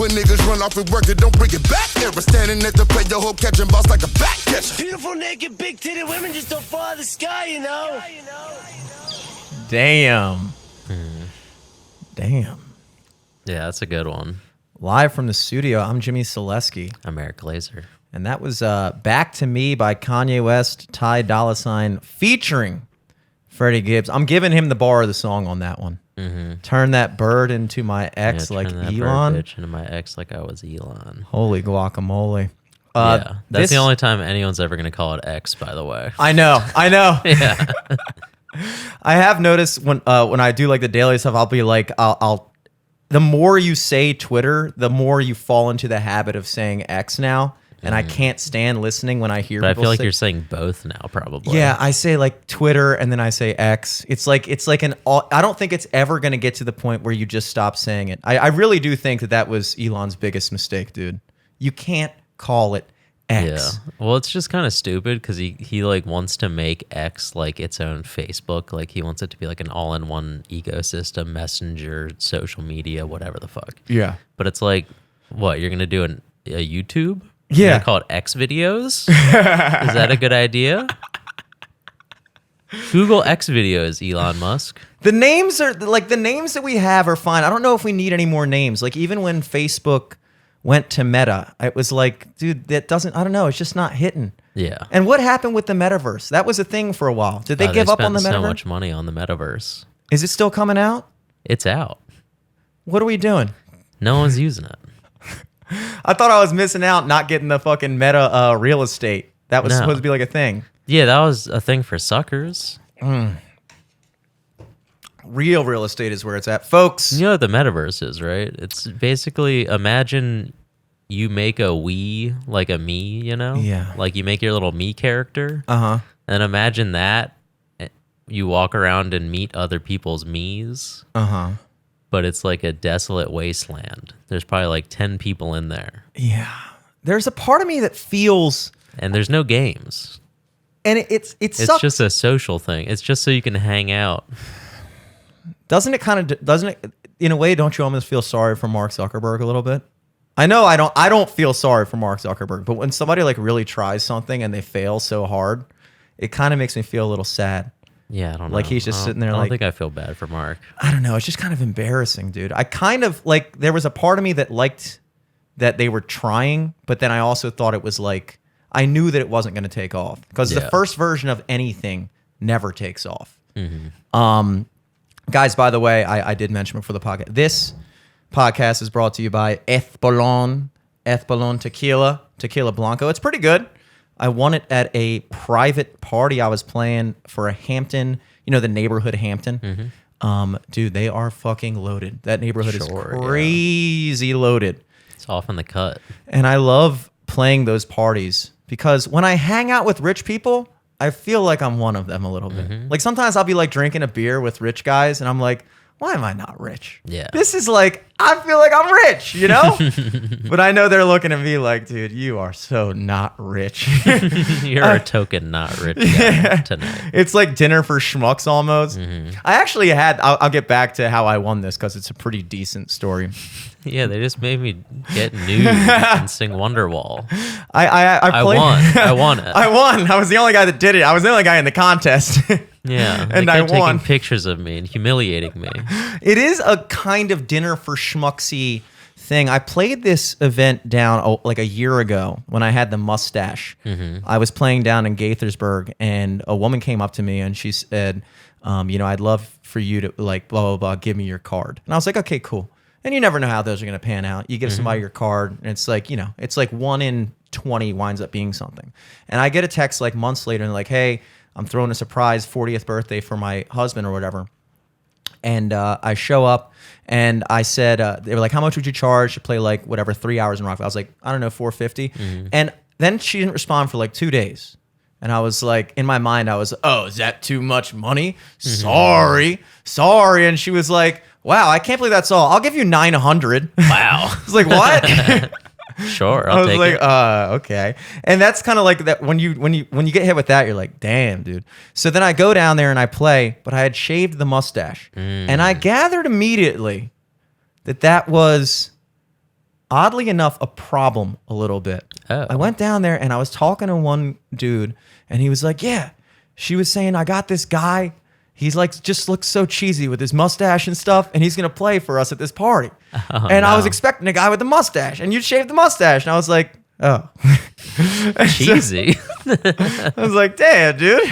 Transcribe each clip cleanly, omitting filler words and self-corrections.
when niggas run off with work and don't bring it back. Ever standing at the plate, your whole catching balls like a back catcher. Beautiful, naked, big-titted women just don't fall out of the sky, you know? Damn. Damn. Yeah, that's a good one. Live from the studio, I'm Jimmy Selesky. I'm Eric Glazer. And that was Back to Me by Kanye West, Ty Dolla $ign, featuring Freddie Gibbs. I'm giving him the bar of the song on that one. Mm-hmm. Turn that bird into my ex like turn that Elon. Bird bitch into my ex like I was Elon. Holy guacamoly. Yeah, that's the only time anyone's ever going to call it X, by the way. I know. Yeah. I have noticed when I do like the daily stuff, I'll be like, I'll the more you say Twitter, the more you fall into the habit of saying X now. And I can't stand listening when I hear but people I feel like say, you're saying both now, probably. Yeah, I say like Twitter and then I say X. It's like I don't think it's ever going to get to the point where you just stop saying it. I really do think that was Elon's biggest mistake, dude. You can't call it X. Yeah. Well, it's just kind of stupid because he like wants to make X like its own Facebook. Like he wants it to be like an all-in-one ecosystem, messenger, social media, whatever the fuck. Yeah. But it's like, what, you're going to do a YouTube? Yeah. You're gonna call it X videos? Is that a good idea? Google X videos, Elon Musk. The names are like the names that we have are fine. I don't know if we need any more names. Like even when Facebook went to Meta, it was like, dude, that doesn't, I don't know, it's just not hitting. Yeah. And what happened with the metaverse? That was a thing for a while. Did they give up on the metaverse? So much money on the metaverse. Is it still coming out? It's out. What are we doing? No one's using it. I thought I was missing out not getting the fucking Meta real estate. That was supposed to be like a thing. Yeah, that was a thing for suckers. Real estate is where it's at. Folks. You know what the metaverse is, right? It's basically, imagine you make a Wii, like a me, you know? Yeah. Like you make your little me character. Uh-huh. And imagine that you walk around and meet other people's me's. Uh-huh. But it's like a desolate wasteland. There's probably like 10 people in there. Yeah. There's a part of me that feels... And there's no games. And it's just a social thing. It's just so you can hang out. Doesn't it, in a way, don't you almost feel sorry for Mark Zuckerberg a little bit? I know I don't feel sorry for Mark Zuckerberg, but when somebody like really tries something and they fail so hard, it kind of makes me feel a little sad. Yeah, I don't know. Like he's just sitting there I don't like... think I feel bad for Mark. I don't know. It's just kind of embarrassing, dude. I kind of like, there was a part of me that liked that they were trying, but then I also thought it was like, I knew that it wasn't going to take off because the first version of anything never takes off. Mm-hmm. Guys, by the way, I did mention before the podcast, this podcast is brought to you by Ethbalon Tequila Blanco. It's pretty good. I won it at a private party I was playing for a Hampton, you know, the neighborhood Hampton. Mm-hmm. Dude, they are fucking loaded. That neighborhood is crazy loaded. It's off in the cut. And I love playing those parties because when I hang out with rich people, I feel like I'm one of them a little bit. Like sometimes I'll be like drinking a beer with rich guys and I'm like, why am I not rich? Yeah. This is like, I feel like I'm rich, you know? But I know they're looking at me like, dude, you are so not rich. You're a token not rich guy tonight. It's like dinner for schmucks almost. I actually I'll get back to how I won this because it's a pretty decent story. Yeah, they just made me get nude and sing Wonderwall. I won. I won it. I won. I was the only guy that did it. I was the only guy in the contest. Yeah, and they I kept won. taking pictures of me and humiliating me. It is a kind of dinner for schmucksy thing. I played this event down like a year ago when I had the mustache. I was playing down in Gaithersburg, and a woman came up to me and she said, you know, I'd love for you to like blah, blah, blah, give me your card. And I was like, okay, cool. And you never know how those are going to pan out. You give somebody your card, and it's like, you know, it's like 1 in 20 winds up being something. And I get a text like months later, and like, hey, I'm throwing a surprise 40th birthday for my husband or whatever. And I show up, and I said, they were like, how much would you charge to play like whatever 3 hours in Rockville? I was like, I don't know, $450. And then she didn't respond for like 2 days. And I was like, in my mind, I was, oh, is that too much money? Sorry. And she was like, wow, I can't believe that's all. I'll give you 900. Wow. I was like, what? Sure, I I'll was take like, it. Okay. And that's kind of like that when you get hit with that, you're like, damn, dude. So then I go down there and I play, but I had shaved the mustache. And I gathered immediately that was oddly enough, a problem a little bit. Oh. I went down there and I was talking to one dude, and he was like, "Yeah," she was saying, "I got this guy. He's like just looks so cheesy with his mustache and stuff, and he's gonna play for us at this party." And I was expecting a guy with a mustache, and you'd shave the mustache, and I was like, "Oh, Cheesy. I was like, damn, dude."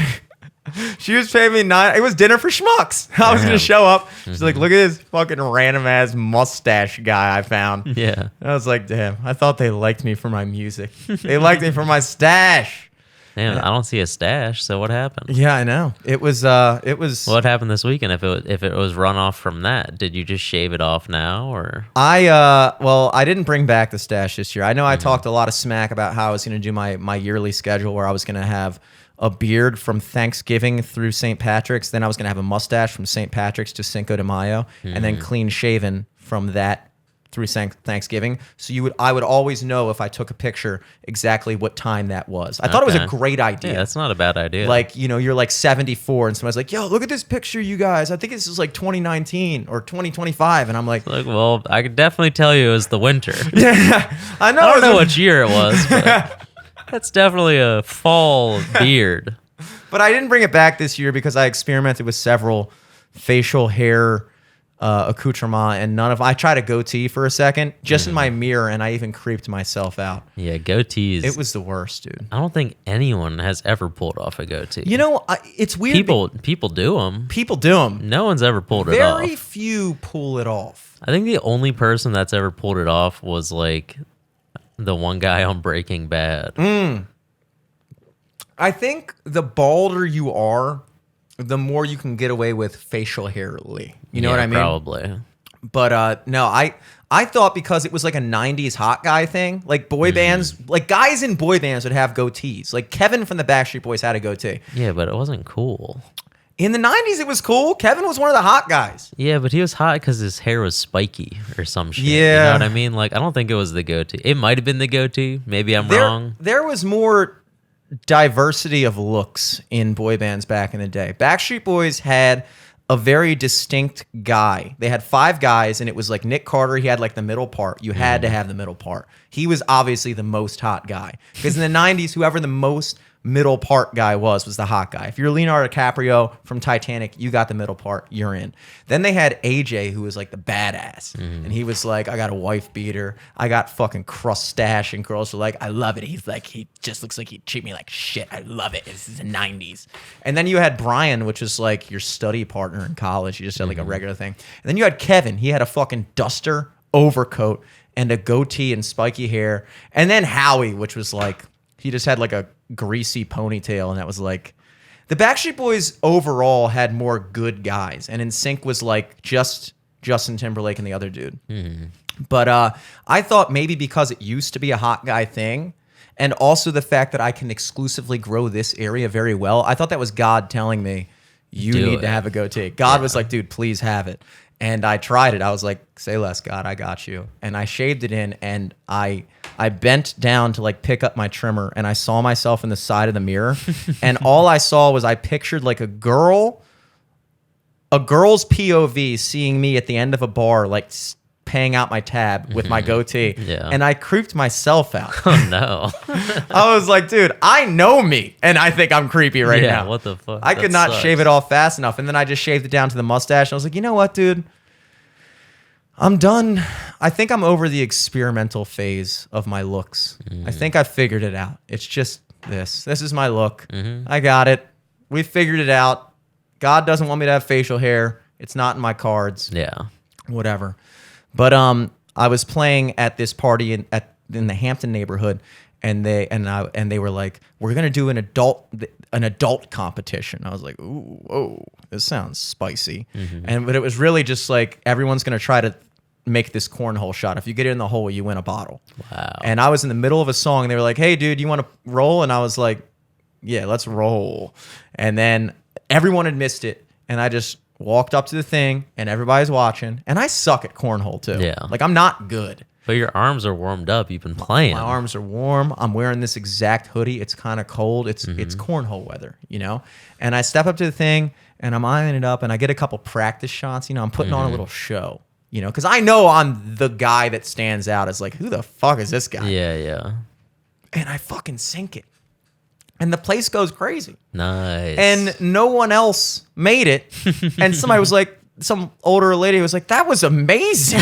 She was paying me it was dinner for schmucks. I was gonna show up. She's like, "Look at this fucking random ass mustache guy I found." Yeah. I was like, damn, I thought they liked me for my music. They liked me for my stash. Damn, I don't see a stash. So what happened? Yeah, I know. It was What happened this weekend? If it was runoff from that, did you just shave it off now, or? I didn't bring back the stash this year. I know I talked a lot of smack about how I was gonna do my yearly schedule where I was gonna have a beard from Thanksgiving through St. Patrick's. Then I was going to have a mustache from St. Patrick's to Cinco de Mayo, and then clean shaven from that through Thanksgiving. So I would always know if I took a picture exactly what time that was. I thought it was a great idea. Yeah, that's not a bad idea. Like, you're like 74 and somebody's like, "Yo, look at this picture, you guys. I think this is like 2019 or 2025." And I'm like, well, I could definitely tell you it was the winter. "Yeah, I know." I don't know what year it was, but that's definitely a fall beard. But I didn't bring it back this year because I experimented with several facial hair accoutrement, and I tried a goatee for a second just in my mirror, and I even creeped myself out. Yeah, goatees. It was the worst, dude. I don't think anyone has ever pulled off a goatee. It's weird. People do them. People do them. No one's ever pulled it off. Very few pull it off. I think the only person that's ever pulled it off was like the one guy on Breaking Bad. I think the balder you are, the more you can get away with facial hairly. You know what I mean? Probably. But no, I thought because it was like a 90s hot guy thing, like boy bands, like guys in boy bands would have goatees. Like Kevin from the Backstreet Boys had a goatee. Yeah, but it wasn't cool. In the 90s, it was cool. Kevin was one of the hot guys. Yeah, but he was hot because his hair was spiky or some shit. Yeah. You know what I mean? Like, I don't think it was the goatee. It might have been the goatee. Maybe I'm wrong. There was more diversity of looks in boy bands back in the day. Backstreet Boys had a very distinct guy. They had 5 guys, and it was like Nick Carter. He had like the middle part. You had to have the middle part. He was obviously the most hot guy. Because in the 90s, whoever the most middle part guy was the hot guy. If you're Leonardo DiCaprio from Titanic, you got the middle part, you're in. Then they had AJ, who was like the badass. And he was like, "I got a wife beater. I got fucking crust stash." And girls were like, "I love it." He's like, "He just looks like he'd treat me like shit. I love it. This is the 90s. And then you had Brian, which was like your study partner in college. You just had like a regular thing. And then you had Kevin. He had a fucking duster overcoat and a goatee and spiky hair. And then Howie, which was like, he just had like a greasy ponytail, and that was like, the Backstreet Boys overall had more good guys, and NSYNC was like just Justin Timberlake and the other dude. But I thought maybe because it used to be a hot guy thing, and also the fact that I can exclusively grow this area very well, I thought that was God telling me, you Do need it. to have a goatee. God was like, "Dude, please have it." And I tried it. I was like, "Say less, God, I got you." And I shaved it in, and I bent down to like pick up my trimmer, and I saw myself in the side of the mirror. And all I saw was I pictured like a girl's POV seeing me at the end of a bar, like paying out my tab with my goatee. Yeah. And I creeped myself out. Oh, no. I was like, dude, I know me, and I think I'm creepy right Yeah, now. what the fuck? I That could not sucks. shave it off fast enough. And then I just shaved it down to the mustache. And I was like, you know what, dude? I'm done. I think I'm over the experimental phase of my looks. I think I figured it out. It's just this. This is my look. I got it. We figured it out. God doesn't want me to have facial hair. It's not in my cards. Yeah. Whatever. But I was playing at this party in the Hampton neighborhood, and they were like, "We're gonna do an adult competition." I was like, "Ooh, whoa, this sounds spicy." But it was really just like, everyone's gonna try to make this cornhole shot. If you get it in the hole, you win a bottle. Wow. And I was in the middle of a song, and they were like, "Hey, dude, you want to roll?" And I was like, "Yeah, let's roll." And then everyone had missed it, and I just walked up to the thing, and everybody's watching. And I suck at cornhole too. Yeah. Like, I'm not good. But your arms are warmed up. You've been playing. My arms are warm. I'm wearing this exact hoodie. It's kind of cold. It's cornhole weather, you know? And I step up to the thing, and I'm eyeing it up, and I get a couple practice shots. You know, I'm putting on a little show. because I know I'm the guy that stands out as like, who the fuck is this guy? Yeah. And I fucking sink it. And the place goes crazy. Nice. And no one else made it. And somebody was like, some older lady was like, that was amazing.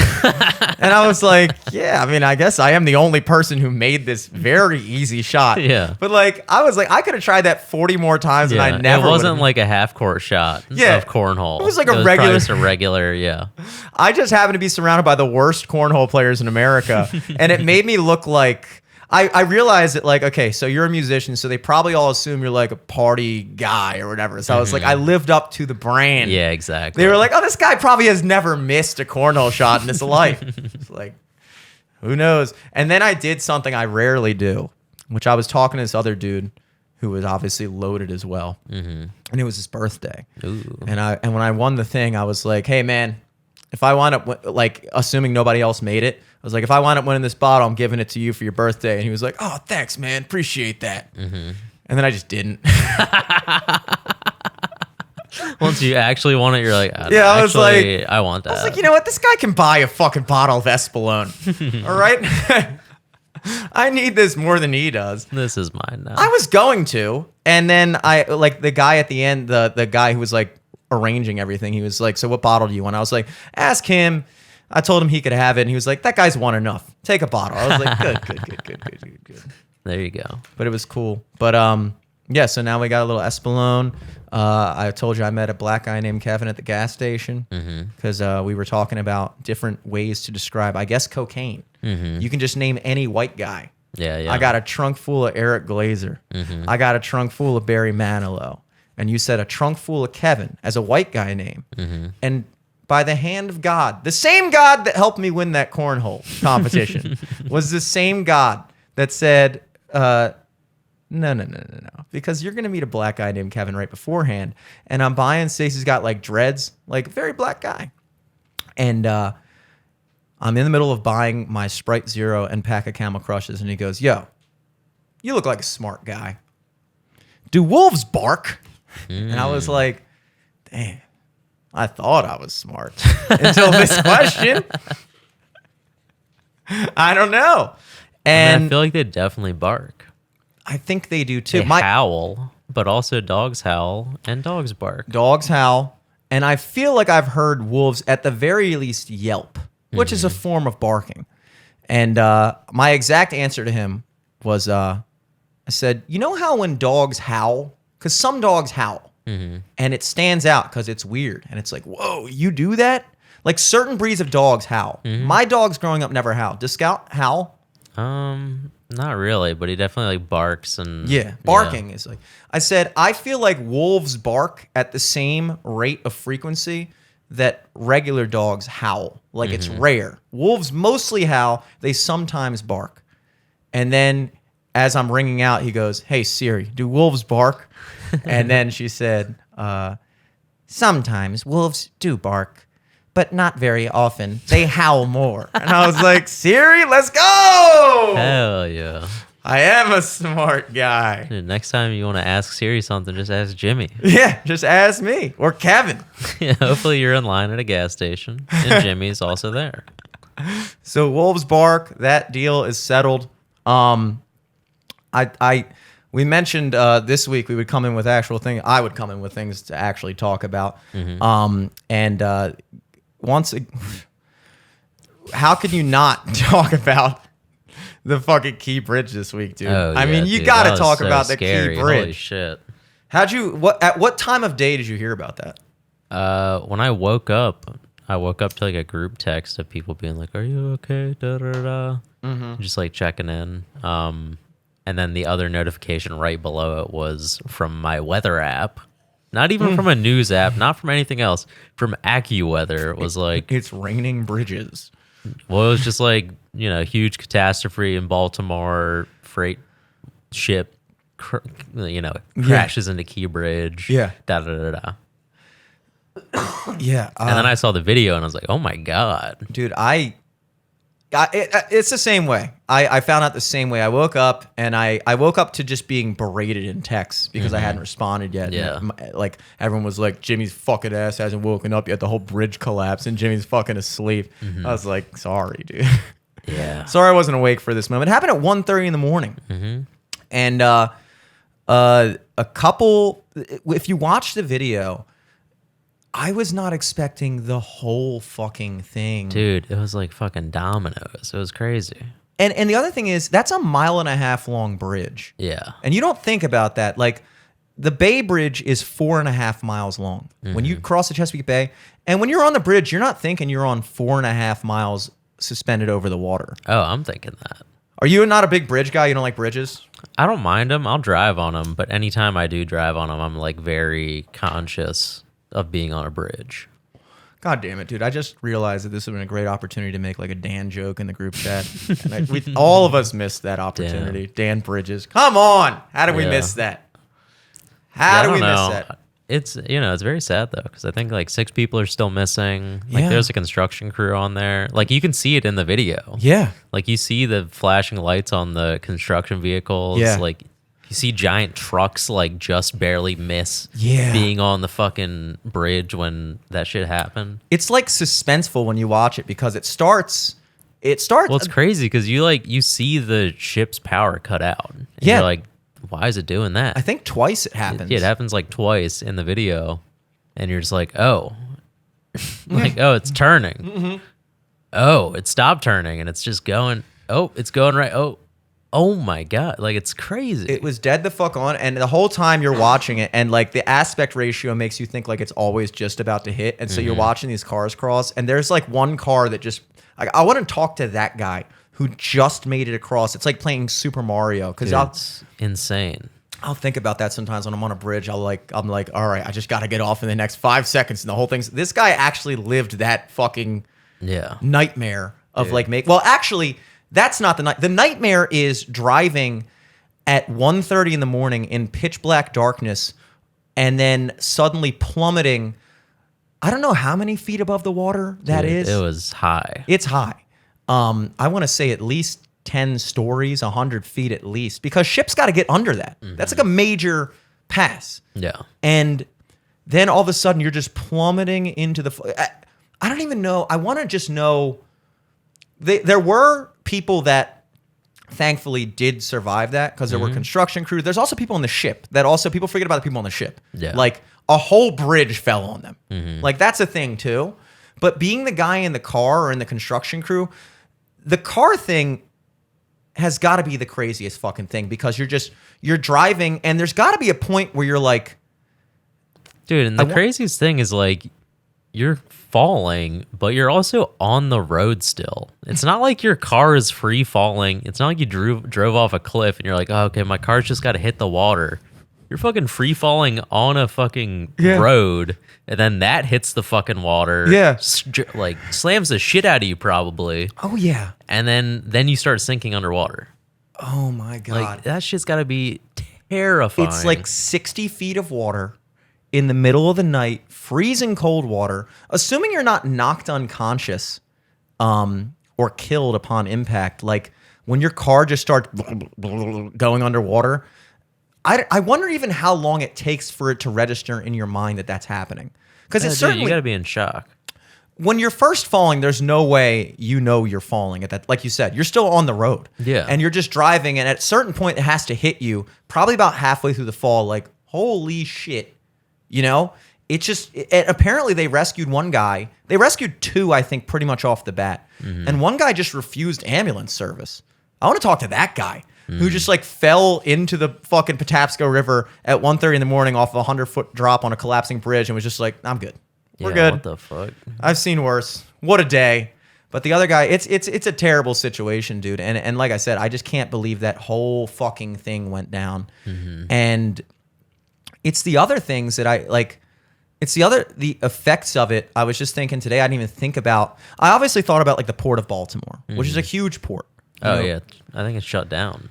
And I was like, yeah, I mean, I guess I am the only person who made this very easy shot. Yeah. But like, I was like, I could have tried that 40 more times and I never It wasn't would've- like a half court shot of cornhole. It was like a probably regular- just a regular, yeah. I just happened to be surrounded by the worst cornhole players in America. And it made me look like, I realized that like, okay, so you're a musician, so they probably all assume you're like a party guy or whatever. So I was like, I lived up to the brand. Yeah, exactly. They were like, oh, this guy probably has never missed a cornhole shot in his life. It's like, who knows? And then I did something I rarely do, which I was talking to this other dude who was obviously loaded as well. And it was his birthday. Ooh. And when I won the thing, I was like, hey, man, if I wind up, like, assuming nobody else made it, I was like, if I wind up winning this bottle, I'm giving it to you for your birthday. And he was like, oh, thanks, man. Appreciate that. And then I just didn't. Once you actually want it, you're like, Yeah, I was actually, like- I want that. I was like, you know what? This guy can buy a fucking bottle of Espolòn. All right? I need this more than he does. This is mine now. I was going to. And then the guy at the end, the guy who was like arranging everything, he was like, so what bottle do you want? I was like, ask him. I told him he could have it. And he was like, that guy's won enough. Take a bottle. I was like, good. There you go. But it was cool. But yeah, so now we got a little Espolòn. I told you I met a black guy named Kevin at the gas station because we were talking about different ways to describe, I guess, cocaine. You can just name any white guy. Yeah. I got a trunk full of Eric Glazer. I got a trunk full of Barry Manilow. And you said a trunk full of Kevin as a white guy name. And by the hand of God, the same God that helped me win that cornhole competition was the same God that said, no, because you're going to meet a black guy named Kevin right beforehand. And I'm buying, Stacey's got like dreads, like a very black guy. And I'm in the middle of buying my Sprite Zero and pack of Camel Crushes. And he goes, yo, you look like a smart guy. Do wolves bark? And I was like, damn, I thought I was smart until this question. I don't know. And I feel like they definitely bark. I think they do too. They howl, but also dogs howl and dogs bark. Dogs howl. And I feel like I've heard wolves at the very least yelp, which is a form of barking. And my exact answer to him was, I said, you know how when dogs howl? Because some dogs howl. And it stands out because it's weird. And it's like, whoa, you do that? Like certain breeds of dogs howl. My dogs growing up never howled. Does Scout howl? Not really, but he definitely like barks and Yeah, barking is like, I said, I feel like wolves bark at the same rate of frequency that regular dogs howl. Like it's rare. Wolves mostly howl. They sometimes bark. And then as I'm ringing out, he goes, hey, Siri, do wolves bark? And then she said, sometimes wolves do bark, but not very often. They howl more. And I was like, Siri, let's go. Hell yeah. I am a smart guy. Dude, next time you want to ask Siri something, just ask Jimmy. Yeah, just ask me or Kevin. Yeah, hopefully you're in line at a gas station and Jimmy's also there. So wolves bark. That deal is settled. We mentioned this week we would come in with actual things. I would come in with things to actually talk about. How could you not talk about the fucking Key Bridge this week, dude? Oh, I mean, you dude, got that to was talk so about the scary. Key Bridge. Holy shit. At what time of day did you hear about that? When I woke up to like a group text of people being like, "Are you okay?" Da da da. Just like checking in. And then the other notification right below it was from my weather app. Not even from a news app, not from anything else. From AccuWeather. It was like, It's raining bridges. well, it was just like, huge catastrophe in Baltimore, freight ship, crashes into Key Bridge. Yeah. Da da da da. Yeah. And then I saw the video and I was like, oh my God. Dude, I It's the same way. I found out the same way. I woke up and I woke up to just being berated in texts because I hadn't responded yet. Yeah. And like everyone was like, Jimmy's fucking ass hasn't woken up yet. The whole bridge collapsed and Jimmy's fucking asleep. I was like, sorry, dude. Yeah. Sorry I wasn't awake for this moment. It happened at 1:30 in the morning. And a couple, if you watch the video, I was not expecting the whole fucking thing. Dude, it was like fucking dominoes. It was crazy. And the other thing is, that's a 1.5 mile long bridge. Yeah. And you don't think about that. Like, the Bay Bridge is 4.5 miles long. When you cross the Chesapeake Bay, and when you're on the bridge, you're not thinking you're on 4.5 miles suspended over the water. Oh, I'm thinking that. Are you not a big bridge guy? You don't like bridges? I don't mind them. I'll drive on them. But anytime I do drive on them, I'm like very conscious of being on a bridge. God damn it, dude. I just realized that this would have been a great opportunity to make like a Dan joke in the group chat. And all of us missed that opportunity. Dan Bridges. Come on. How did we miss that? How did we miss that? It's, it's very sad though, because I think like 6 people are still missing. Like there's a construction crew on there. Like you can see it in the video. Yeah. Like you see the flashing lights on the construction vehicles. Yeah. Like you see giant trucks like just barely miss Yeah. being on the fucking bridge when that shit happened. It's like suspenseful when you watch it because it starts. Well, it's crazy because you see the ship's power cut out. And Yeah. You're like, why is it doing that? I think twice it happens. Yeah, it happens like twice in the video, and you're just like, oh, like, oh, it's turning. Oh, it stopped turning, and it's just going. Oh, it's going right. Oh my god, like it's crazy. It was dead the fuck on, and the whole time you're watching it, and like the aspect ratio makes you think like it's always just about to hit, and so you're watching these cars cross, and there's like one car that just. Like, I want to talk to that guy who just made it across. It's like playing Super Mario because It's insane. I'll think about that sometimes when I'm on a bridge. I'm like, all right, I just got to get off in the next 5 seconds, and the whole thing's. This guy actually lived that fucking nightmare of like make. Well, actually, that's not the night. The nightmare is driving at 1:30 in the morning in pitch black darkness, and then suddenly plummeting. I don't know how many feet above the water that is. It was high. It's high. I want to say at least 10 stories, 100 feet at least, because ships got to get under that. That's like a major pass. Yeah. And then all of a sudden you're just plummeting into the. I don't even know. I want to just know. There were people that thankfully did survive that because there were construction crews. There's also people on the ship that also people forget about the people on the ship. Yeah. Like a whole bridge fell on them. Like that's a thing too. But being the guy in the car or in the construction crew, the car thing has got to be the craziest fucking thing because you're driving and there's got to be a point where you're like, dude, and the craziest thing is like you're falling, but you're also on the road still. It's not like your car is free falling. It's not like you drove off a cliff and you're like, oh, okay, my car's just got to hit the water. You're fucking free falling on a fucking road, and then that hits the fucking water. Yeah. Like slams the shit out of you probably. oh yeah, And then you start sinking underwater. oh my God. Like that shit's got to be terrifying. It's like 60 feet of water in the middle of the night, freezing cold water, assuming you're not knocked unconscious or killed upon impact. Like when your car just starts going underwater, I wonder even how long it takes for it to register in your mind that that's happening. Because it's certainly... you got to be in shock. When you're first falling, there's no way you know you're falling at that. Like you said, you're still on the road. Yeah. And you're just driving, and at a certain point, it has to hit you, probably about halfway through the fall, like, holy shit. You know? It's just, apparently they rescued one guy. They rescued 2, I think, pretty much off the bat. And one guy just refused ambulance service. I want to talk to that guy who just like fell into the fucking Patapsco River at 1:30 in the morning off a 100-foot drop on a collapsing bridge and was just like, I'm good. We're good. What the fuck? I've seen worse. What a day. But the other guy, it's a terrible situation, dude. And like I said, I just can't believe that whole fucking thing went down. And it's the other things that I like. It's the effects of it. I was just thinking today, I didn't even think about. I obviously thought about like the port of Baltimore, which is a huge port. Oh, yeah. I think it's shut down.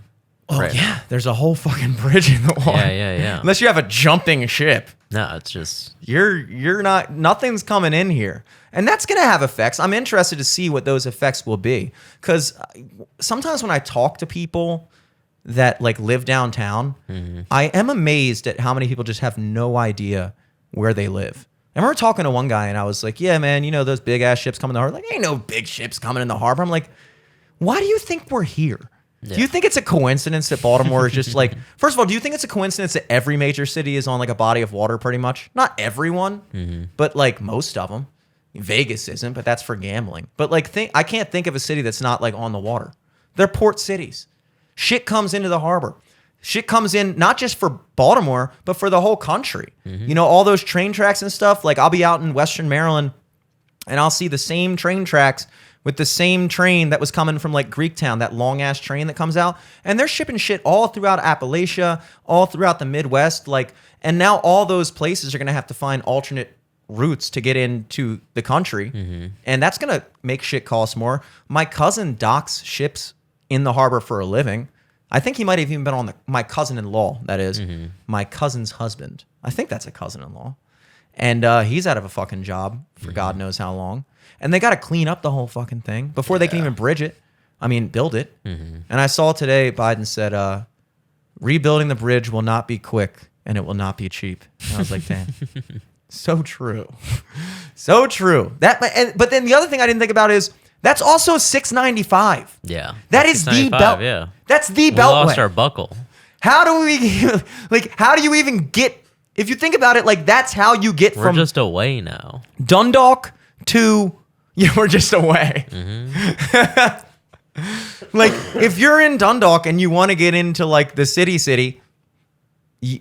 Oh, yeah. There's a whole fucking bridge in the water. Yeah. Unless you have a jumping ship. No, it's just... You're not... Nothing's coming in here. And that's going to have effects. I'm interested to see what those effects will be. Because sometimes when I talk to people that like live downtown, I am amazed at how many people just have no idea where they live. I remember talking to one guy and I was like, yeah, man, you know, those big ass ships coming in the harbor. Like, ain't no big ships coming in the harbor. I'm like, why do you think we're here? Yeah. Do you think it's a coincidence that Baltimore is just like, first of all, do you think it's a coincidence that every major city is on like a body of water pretty much? Not everyone, but like most of them. Vegas isn't, but that's for gambling. But like, I can't think of a city that's not like on the water. They're port cities. Shit comes into the harbor. Shit comes in not just for Baltimore, but for the whole country. You know, all those train tracks and stuff. Like I'll be out in Western Maryland and I'll see the same train tracks with the same train that was coming from like Greektown, that long ass train that comes out. And they're shipping shit all throughout Appalachia, all throughout the Midwest. Like, and now all those places are going to have to find alternate routes to get into the country. And that's going to make shit cost more. My cousin docks ships in the harbor for a living. I think he might have even been on my cousin-in-law, that is. My cousin's husband. I think that's a cousin-in-law. And he's out of a fucking job for God knows how long. And they got to clean up the whole fucking thing before they can even bridge it. I mean, build it. And I saw today Biden said, rebuilding the bridge will not be quick and it will not be cheap. And I was like, damn. So true. So true. But then the other thing I didn't think about is that's also $6.95. Yeah. That is the belt. Yeah. That's the We beltway. lost our buckle. How do you even get, if you think about it, like that's how you get We're from just away now. Dundalk to, we're just away. Like if you're in Dundalk and you want to get into like the city,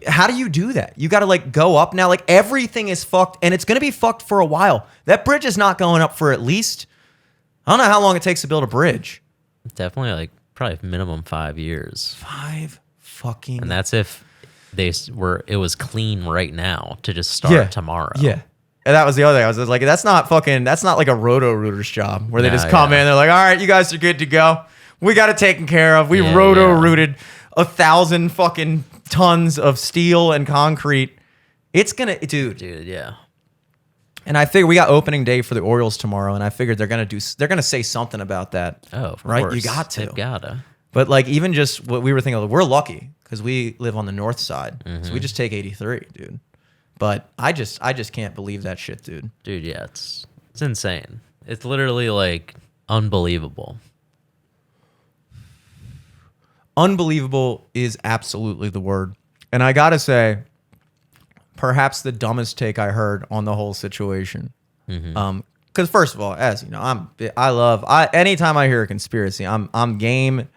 how do you do that? You got to like go up now. Like everything is fucked and it's going to be fucked for a while. That bridge is not going up for at least, I don't know how long it takes to build a bridge. Definitely like probably minimum 5 years. 5 fucking. And that's if it was clean right now to just start tomorrow. Yeah. And that was the other thing. I was like, that's not like a roto-rooter's job where they just come in. They're like, all right, you guys are good to go. We got it taken care of. We roto-rooted 1,000 fucking tons of steel and concrete. It's going to, dude, yeah. And I figure we got opening day for the Orioles tomorrow, and I figured they're gonna say something about that. Oh, of right? course. You got to. They've gotta. But like even just what we were thinking, we're lucky because we live on the north side, so we just take 83, dude. But I just can't believe that shit, dude. Dude, yeah, it's insane. It's literally like unbelievable. Unbelievable is absolutely the word. And I gotta say, perhaps the dumbest take I heard on the whole situation. Because first of all, as you know, anytime I hear a conspiracy, I'm game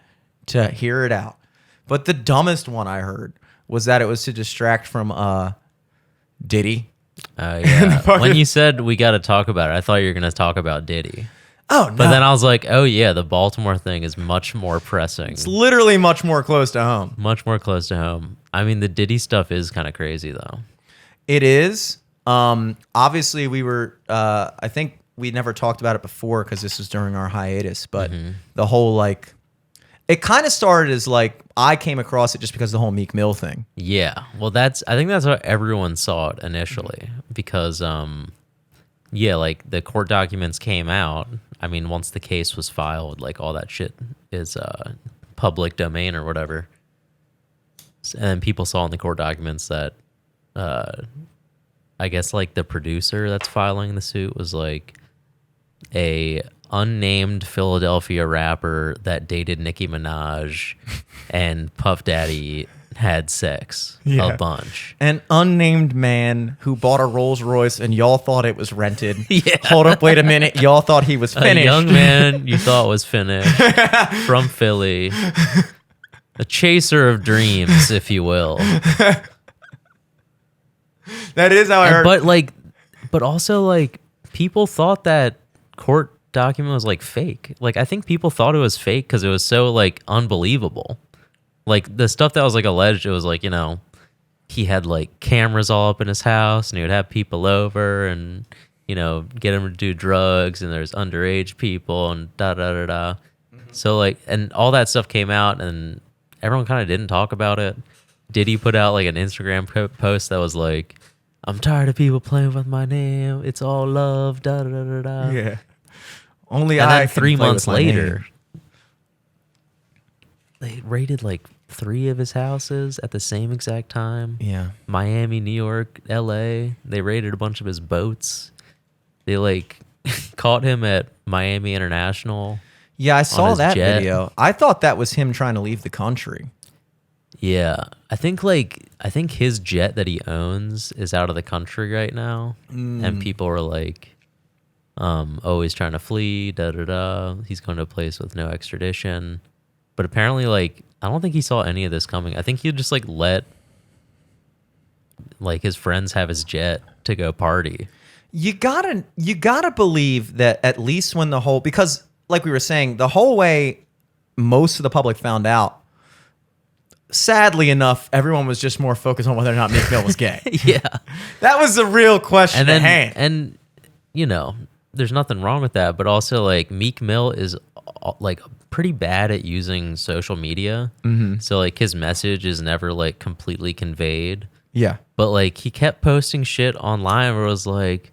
to hear it out. But the dumbest one I heard was that it was to distract from Diddy. Yeah. When you said we got to talk about it, I thought you were going to talk about Diddy. Oh, no. But then I was like, oh, yeah, the Baltimore thing is much more pressing. It's literally much more close to home. Much more close to home. I mean, the Diddy stuff is kind of crazy, though. It is. Obviously, we were, I think we never talked about it before because this was during our hiatus, but the whole, like, it kind of started as, like, I came across it just because of the whole Meek Mill thing. Yeah. Well, I think that's how everyone saw it initially because, like, the court documents came out. I mean, once the case was filed, like, all that shit is public domain or whatever. And people saw in the court documents that, I guess, like, the producer that's filing the suit was, like, a unnamed Philadelphia rapper that dated Nicki Minaj and Puff Daddy had sex a bunch. An unnamed man who bought a Rolls Royce and y'all thought it was rented. Yeah. Hold up, wait a minute. Y'all thought he was finished. A young man you thought was finished from Philly. A chaser of dreams, if you will. That is how I heard. But also, like, people thought that court document was, like, fake. Like, I think people thought it was fake because it was so, like, unbelievable. Like, the stuff that was, like, alleged, it was, like, you know, he had, like, cameras all up in his house, and he would have people over and, you know, get him to do drugs, and there's underage people, and da-da-da-da. So, like, and all that stuff came out, and everyone kind of didn't talk about it. Diddy put out, like, an Instagram post that was, like, I'm tired of people playing with my name. It's all love. Da da da da da. Yeah. Only And I then can 3 play months with my name. later, they raided like 3 of his houses at the same exact time. Yeah. Miami, New York, LA. They raided a bunch of his boats. They like caught him at Miami International. Yeah, I saw his that jet. video. I thought that was him trying to leave the country. Yeah. I think his jet that he owns is out of the country right now. And people are like always trying to flee, da da da. He's going to a place with no extradition. But apparently, like, I don't think he saw any of this coming. I think he just like let like his friends have his jet to go party. You gotta believe that at least when because like we were saying, the whole way most of the public found out, sadly enough, everyone was just more focused on whether or not Meek Mill was gay. Yeah. That was the real question And then, at hand. and you know, there's nothing wrong with that, but also like Meek Mill is like pretty bad at using social media. Mm-hmm. So like his message is never like completely conveyed. Yeah. But like he kept posting shit online where it was like,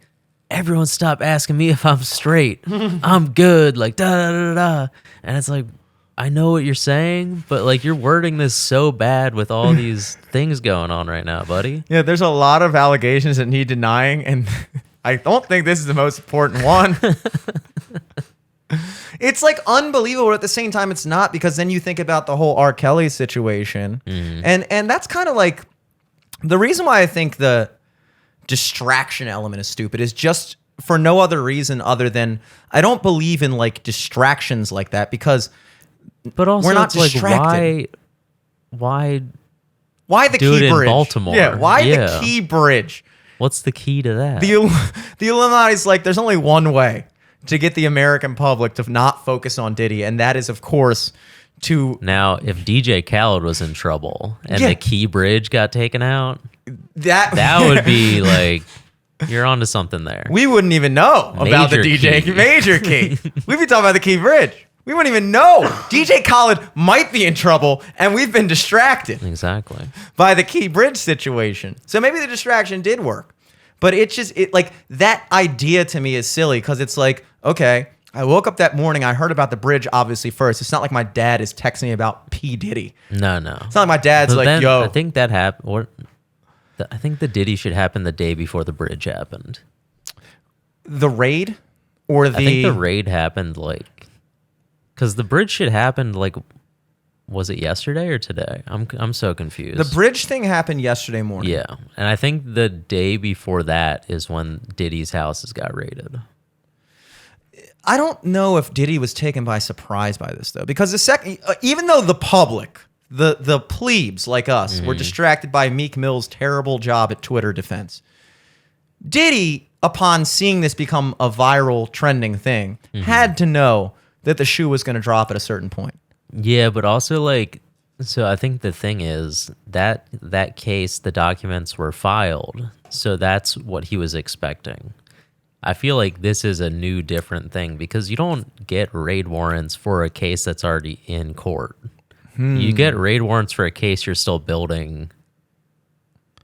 everyone stop asking me if I'm straight. I'm good. Like da da da da. And it's like, I know what you're saying, but like you're wording this so bad with all these things going on right now, buddy. Yeah, there's a lot of allegations that need denying, and I don't think this is the most important one. It's like unbelievable, but at the same time it's not, because then you think about the whole R. Kelly situation. And that's kind of like the reason why I think the distraction element is stupid is just for no other reason other than I don't believe in like distractions like that, because But also we're not it's like distracted. why why the do it key in bridge? Baltimore? Yeah, why Yeah. the key bridge? what's the key to that? The Illuminati's like, there's only one way to get the American public to not focus on Diddy, and that is, of course, to Now, if DJ Khaled was in trouble and Yeah. the key bridge got taken out, that that would be like you're onto something there. we wouldn't even know about the Major DJ key. major key. We'd be talking about the key bridge. We wouldn't even know. DJ Khaled might be in trouble, and we've been distracted Exactly. by the key bridge situation. So maybe the distraction did work, but it like that idea to me is silly, because it's like, okay, I woke up that morning, I heard about the bridge obviously first. It's not like my dad is texting me about P. Diddy. No. It's not like my dad's But like, then yo. I think that happened. I think the Diddy should happen the day before the bridge happened. The raid or I think the raid happened like, because the bridge shit happened like, was it yesterday or today? I'm so confused. the bridge thing happened yesterday morning. Yeah, and I think the day before that is when Diddy's houses got raided. I don't know if Diddy was taken by surprise by this though, because the second, even though the public, the plebes like us, were distracted by Meek Mill's terrible job at Twitter defense, Diddy, upon seeing this become a viral trending thing, had to know that the shoe was going to drop at a certain point. Yeah, but also like, so I think the thing is that case, the documents were filed, so that's what he was expecting. I feel like this is a new, different thing, because you don't get raid warrants for a case that's already in court. You get raid warrants for a case you're still building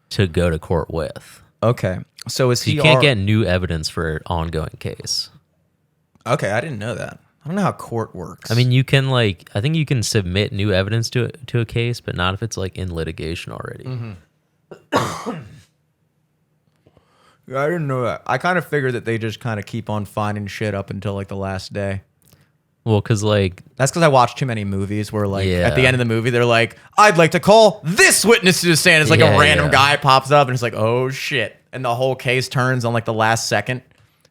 to go to court with. Okay, so is he? You can't get new evidence for an ongoing case. Okay, I didn't know that. I don't know how court works. I mean, you can like, I think you can submit new evidence to a case, but not if it's like in litigation already. I didn't know that. I kind of figured that they just kind of keep on finding shit up until like the last day. Well, because like, That's because I watched too many movies where, like, Yeah. at the end of the movie, they're like, I'd like to call this witness to the stand. It's like Yeah, a random yeah. guy pops up and it's like, oh shit. And the whole case turns on like the last second.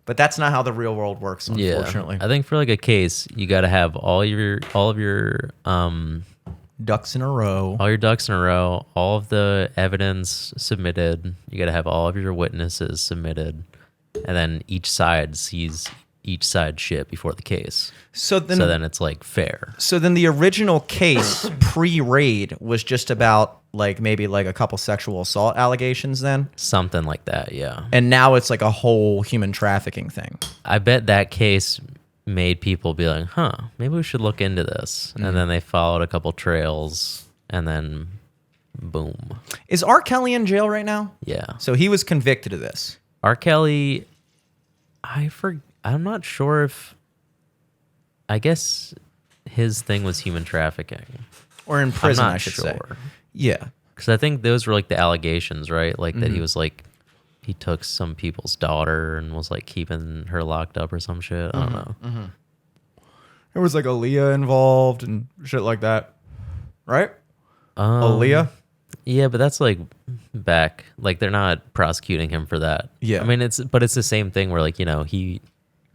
But that's not how the real world works, unfortunately. I think for like a case, you got to have all of your Ducks in a row. all your ducks in a row, all of the evidence submitted. You got to have all of your witnesses submitted, and then each side sees each side shit before the case. So then, So then it's like fair. so then the original case pre-raid was just about like maybe like a couple sexual assault allegations then. Something like that, yeah. And now it's like a whole human trafficking thing. I bet that case made people be like, maybe we should look into this. And then they followed a couple trails, and then boom. Is R. Kelly in jail right now? Yeah. So he was convicted of this. R. Kelly, I'm not sure if, I guess his thing was human trafficking. Or in prison, I'm not I should say. sure. Yeah. Because I think those were like the allegations, right? Like that he was like, he took some people's daughter and was like keeping her locked up or some shit. I don't know. There was like Aaliyah involved and shit like that. Right? Aaliyah? Yeah, but that's like back. Like they're not prosecuting him for that. Yeah. I mean, it's the same thing where like, you know, he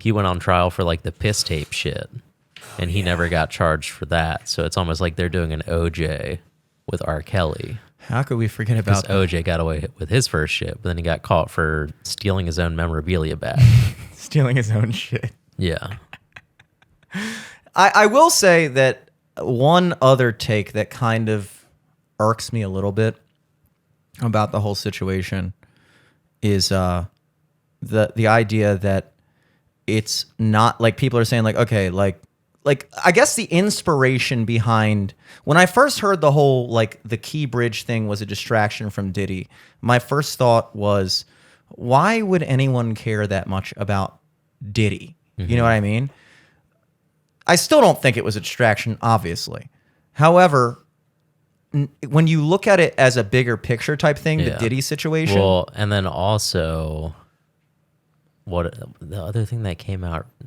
went on trial for like the piss tape shit and he never got charged for that. So it's almost like they're doing an OJ with R. Kelly. How could we forget about that? OJ got away with his first shit, but then he got caught for stealing his own memorabilia bag. Stealing his own shit. Yeah. I will say that one other take that kind of irks me a little bit about the whole situation is the idea that it's not like people are saying like, okay, like I guess the inspiration behind when I first heard the whole like the Key Bridge thing was a distraction from Diddy, my first thought was, why would anyone care that much about Diddy? You know what I mean? I still don't think it was a distraction, obviously. However, when you look at it as a bigger picture type thing, the Diddy situation. Well, and then also, what the other thing that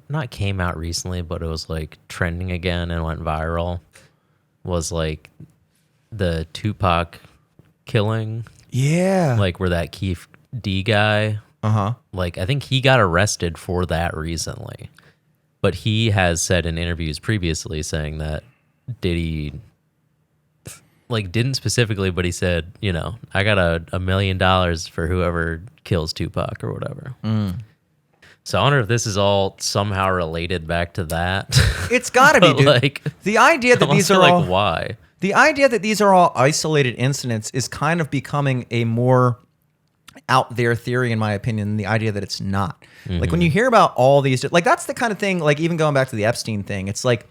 not came out recently, but it was like trending again and went viral, was like the Tupac killing. Yeah. Like where that Keith D guy. Like I think he got arrested for that recently. But he has said in interviews previously saying that Diddy, like, didn't specifically, but he said, you know, I got $1 million for whoever kills Tupac or whatever. So I wonder if this is all somehow related back to that. It's got to be, dude. Like, the idea that these are like, all why? The idea that these are all isolated incidents is kind of becoming a more out there theory, in my opinion, than the idea that it's not. Like when you hear about all these, like that's the kind of thing, like even going back to the Epstein thing, it's like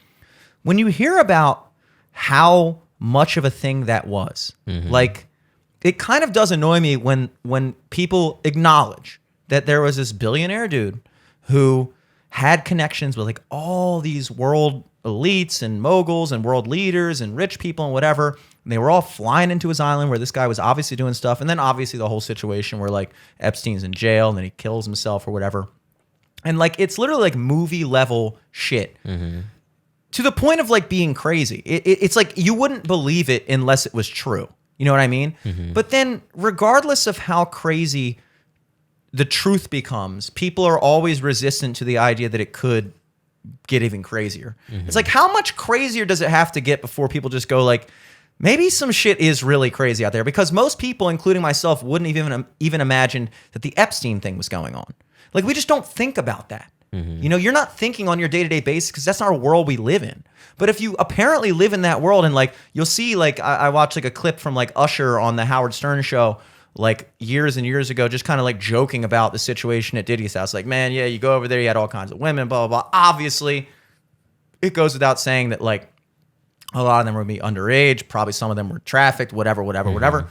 when you hear about how much of a thing that was, like it kind of does annoy me when people acknowledge that there was this billionaire dude who had connections with like all these world elites and moguls and world leaders and rich people and whatever. And they were all flying into his island where this guy was obviously doing stuff. And then obviously the whole situation where like Epstein's in jail and then he kills himself or whatever. And like, it's literally like movie level shit to the point of like being crazy. It's like, you wouldn't believe it unless it was true. You know what I mean? But then regardless of how crazy the truth becomes, people are always resistant to the idea that it could get even crazier. It's like, how much crazier does it have to get before people just go like, maybe some shit is really crazy out there? Because most people, including myself, wouldn't even imagine that the Epstein thing was going on. Like, we just don't think about that. You know, you're not thinking on your day-to-day basis because that's not a world we live in. But if you apparently live in that world and like, you'll see like, I watched like a clip from like Usher on the Howard Stern show like years and years ago, just kind of like joking about the situation at Diddy's house. Like, man, yeah, you go over there, you had all kinds of women, blah, blah, blah. Obviously, it goes without saying that like a lot of them were be underage. Probably some of them were trafficked, whatever.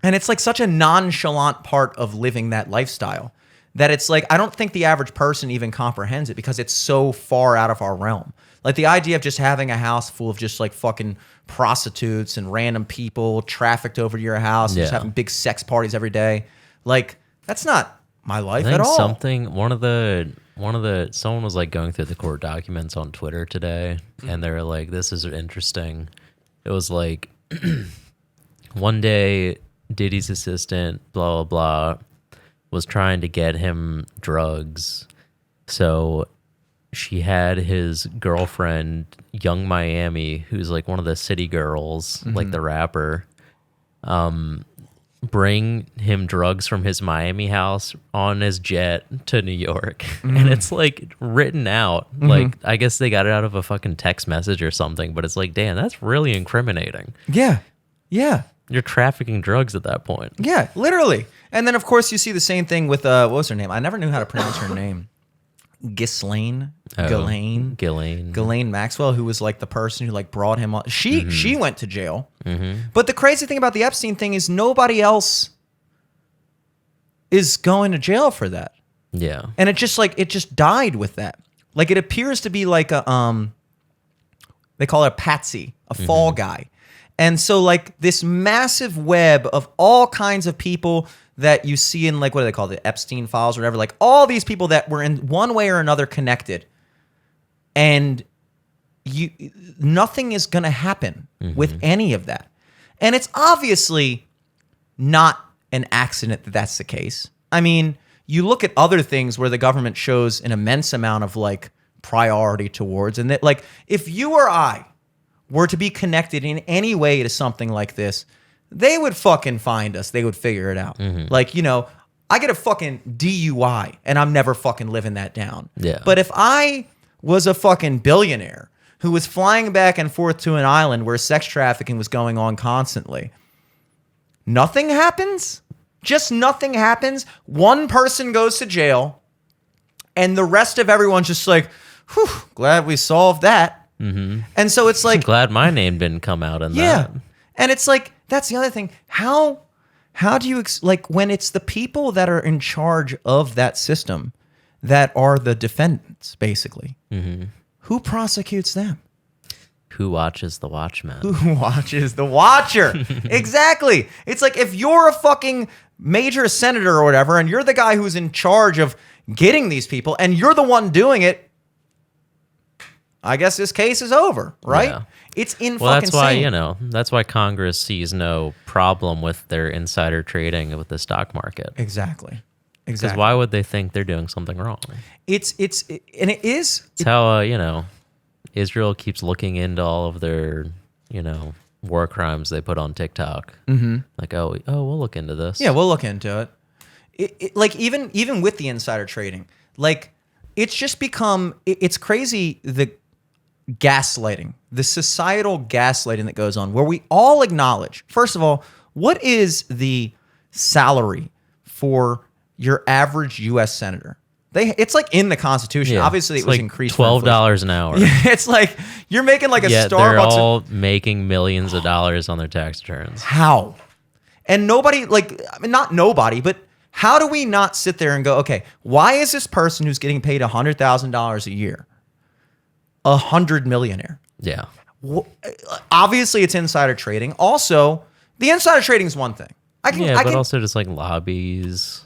And it's like such a nonchalant part of living that lifestyle that it's like, I don't think the average person even comprehends it because it's so far out of our realm. Like the idea of just having a house full of just like fucking prostitutes and random people trafficked over to your house and just having big sex parties every day. Like that's not my life at all. Someone was like going through the court documents on Twitter today and they were like, this is interesting. It was like one day Diddy's assistant, blah, blah, blah, was trying to get him drugs. So she had his girlfriend, Young Miami, who's like one of the city girls, like the rapper, bring him drugs from his Miami house on his jet to New York. And it's like written out. Like, I guess they got it out of a fucking text message or something, but it's like, damn, that's really incriminating. Yeah. Yeah. You're trafficking drugs at that point. Yeah, literally. And then, of course, you see the same thing with, what was her name? I never knew how to pronounce her name. Ghislaine, Oh, Ghislaine, Ghislaine. Ghislaine Maxwell, who was like the person who like brought him on. She went to jail. But the crazy thing about the Epstein thing is nobody else is going to jail for that. Yeah. And it just died with that. Like it appears to be like a they call it a patsy, a fall guy. And so like this massive web of all kinds of people that you see in like, what do they call it? The Epstein files or whatever, like all these people that were in one way or another connected. And nothing is going to happen with any of that. And it's obviously not an accident that that's the case. I mean, you look at other things where the government shows an immense amount of like priority towards, and that like if you or I were to be connected in any way to something like this, they would fucking find us. They would figure it out. Like, you know, I get a fucking DUI and I'm never fucking living that down. Yeah. But if I was a fucking billionaire who was flying back and forth to an island where sex trafficking was going on constantly, nothing happens. Just nothing happens. One person goes to jail and the rest of everyone's just like, whew, glad we solved that. And so it's like, Glad my name didn't come out in yeah. that. And it's like, that's the other thing. How do you, like, when it's the people that are in charge of that system that are the defendants, basically, who prosecutes them? Who watches the Watchmen? Who watches the Watcher? Exactly. It's like if you're a fucking major senator or whatever, and you're the guy who's in charge of getting these people, and you're the one doing it, I guess this case is over, right? Yeah. It's in Well, fucking that's why, insane. that's why Congress sees no problem with their insider trading with the stock market. Exactly. Because why would they think they're doing something wrong? And it is. It's how, Israel keeps looking into all of their, war crimes they put on TikTok. Like, oh, we'll look into this. Yeah, we'll look into it. Like even with the insider trading, like it's just become it's crazy the gaslighting, the societal gaslighting that goes on, where we all acknowledge, first of all, what is the salary for your average U.S. senator? It's like in the Constitution. Yeah. Obviously, It's it was like increased. $12 an hour. Yeah, it's like you're making like a Yet they're Starbucks. all making millions of dollars on their tax returns. How? And nobody, like, I mean, not nobody, but how do we not sit there and go, okay, why is this person who's getting paid $100,000 a year $100 millionaire? Yeah. Obviously, it's insider trading. Also, the insider trading is one thing. But also just like lobbyists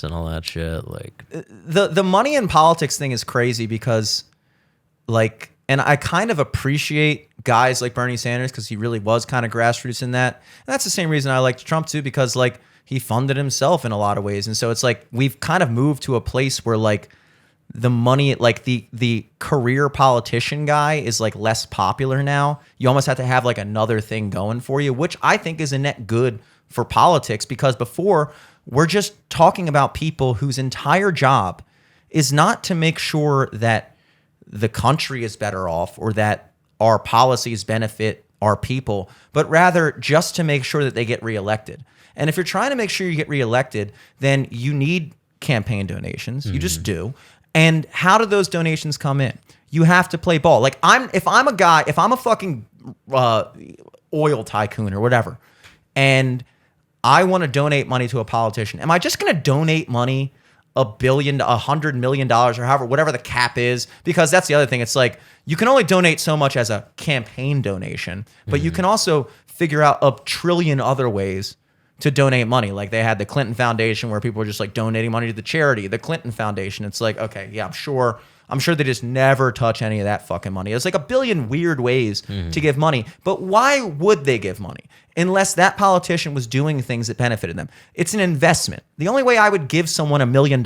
and all that shit. Like the money in politics thing is crazy because, like, and I kind of appreciate guys like Bernie Sanders because he really was kind of grassroots in that. And that's the same reason I liked Trump too, because like he funded himself in a lot of ways. And so it's like we've kind of moved to a place where like the money, like the career politician guy is like less popular now. You almost have to have like another thing going for you, which I think is a net good for politics, because before we're just talking about people whose entire job is not to make sure that the country is better off or that our policies benefit our people, but rather just to make sure that they get reelected. And if you're trying to make sure you get reelected, then you need campaign donations. You just do. And how do those donations come in? You have to play ball. Like if I'm a fucking oil tycoon or whatever, and I want to donate money to a politician, am I just going to donate money $1 billion to $100 million or however, whatever the cap is? Because that's the other thing. It's like you can only donate so much as a campaign donation, but you can also figure out a trillion other ways to donate money. Like they had the Clinton Foundation where people were just like donating money to the charity, the Clinton Foundation. It's like, okay, yeah, I'm sure they just never touch any of that fucking money. It's like a billion weird ways to give money. But why would they give money unless that politician was doing things that benefited them? It's an investment. The only way I would give someone $1 million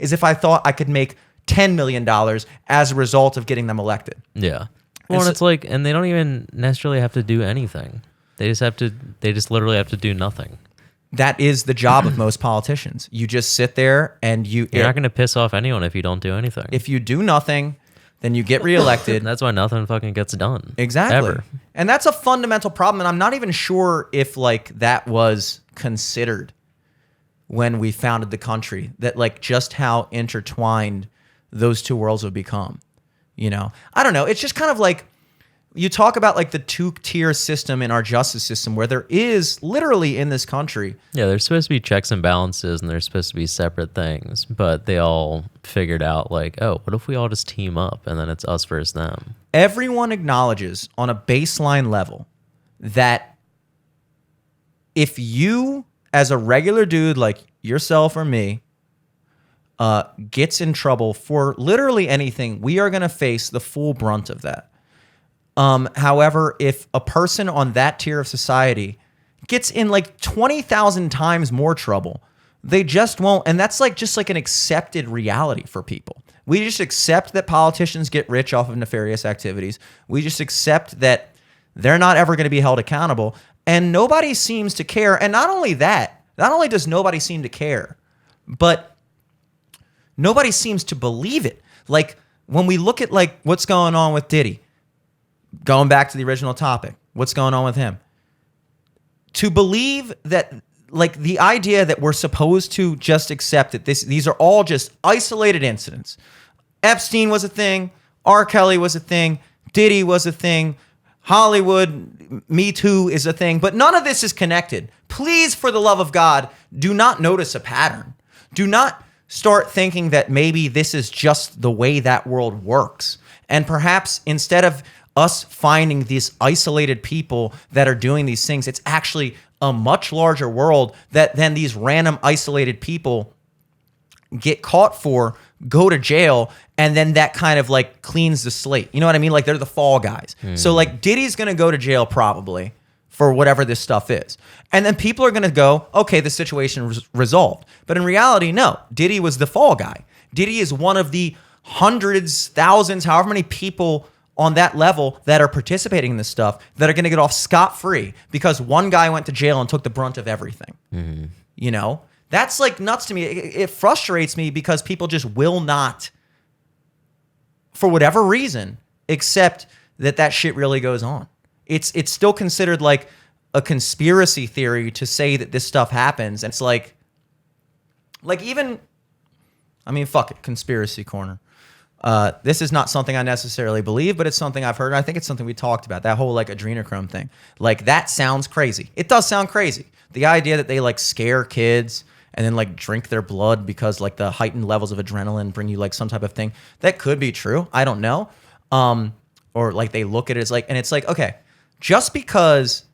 is if I thought I could make $10 million as a result of getting them elected. Yeah. Well, and it's like, and they don't even necessarily have to do anything. They just literally have to do nothing. That is the job of most politicians. You just sit there and you're not going to piss off anyone if you don't do anything. If you do nothing, then you get reelected. That's why nothing fucking gets done. Exactly. Ever. And that's a fundamental problem. And I'm not even sure if like that was considered when we founded the country, that like just how intertwined those two worlds would become. You know, I don't know. It's just kind of like you talk about like the two-tier system in our justice system where there is literally in this country. Yeah, there's supposed to be checks and balances and they're supposed to be separate things, but they all figured out like, oh, what if we all just team up and then it's us versus them? Everyone acknowledges on a baseline level that if you, as a regular dude like yourself or me, gets in trouble for literally anything, we are going to face the full brunt of that. However, if a person on that tier of society gets in like 20,000 times more trouble, they just won't. And that's like just like an accepted reality for people. We just accept that politicians get rich off of nefarious activities. We just accept that they're not ever going to be held accountable. And nobody seems to care. And not only that, not only does nobody seem to care, but nobody seems to believe it. Like when we look at like what's going on with Diddy, going back to the original topic, what's going on with him? To believe that, like the idea that we're supposed to just accept that these are all just isolated incidents. Epstein was a thing. R. Kelly was a thing. Diddy was a thing. Hollywood, Me Too is a thing. But none of this is connected. Please, for the love of God, do not notice a pattern. Do not start thinking that maybe this is just the way that world works. And perhaps instead of us finding these isolated people that are doing these things, it's actually a much larger world that then these random isolated people get caught for, go to jail, and then that kind of like cleans the slate. You know what I mean? Like they're the fall guys. So like Diddy's going to go to jail probably for whatever this stuff is. And then people are going to go, okay, the situation was resolved. But in reality, no. Diddy was the fall guy. Diddy is one of the hundreds, thousands, however many people on that level that are participating in this stuff that are going to get off scot-free because one guy went to jail and took the brunt of everything. You know? That's like nuts to me. It frustrates me because people just will not, for whatever reason, accept that shit really goes on. It's still considered like a conspiracy theory to say that this stuff happens. And it's like even, I mean, fuck it, conspiracy corner. This is not something I necessarily believe, but it's something I've heard. I think it's something we talked about, that whole like adrenochrome thing. Like that sounds crazy. It does sound crazy. The idea that they like scare kids and then like drink their blood because like the heightened levels of adrenaline bring you like some type of thing. That could be true. I don't know. Or like they look at it as like, and it's like, okay, just because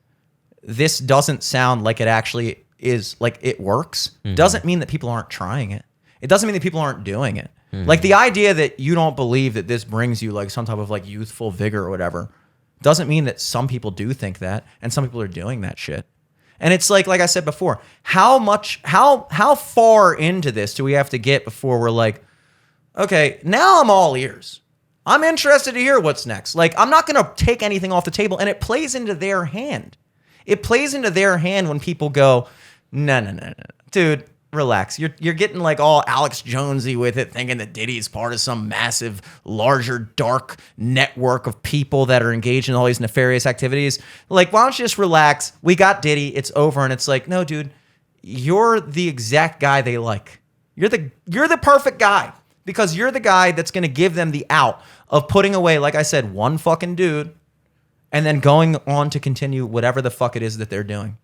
this doesn't sound like it actually is, like it works, doesn't mean that people aren't trying it. It doesn't mean that people aren't doing it. Like the idea that you don't believe that this brings you like some type of like youthful vigor or whatever doesn't mean that some people do think that and some people are doing that shit. And it's like I said before, how far into this do we have to get before we're like, okay, now I'm all ears. I'm interested to hear what's next. Like I'm not going to take anything off the table, and it plays into their hand. It plays into their hand when people go, no, dude, relax. You're getting like all Alex Jonesy with it, thinking that Diddy is part of some massive, larger, dark network of people that are engaged in all these nefarious activities. Like, why don't you just relax? We got Diddy. It's over. And it's like, no, dude, you're the exact guy they like. You're the perfect guy because you're the guy that's going to give them the out of putting away, like I said, one fucking dude and then going on to continue whatever the fuck it is that they're doing.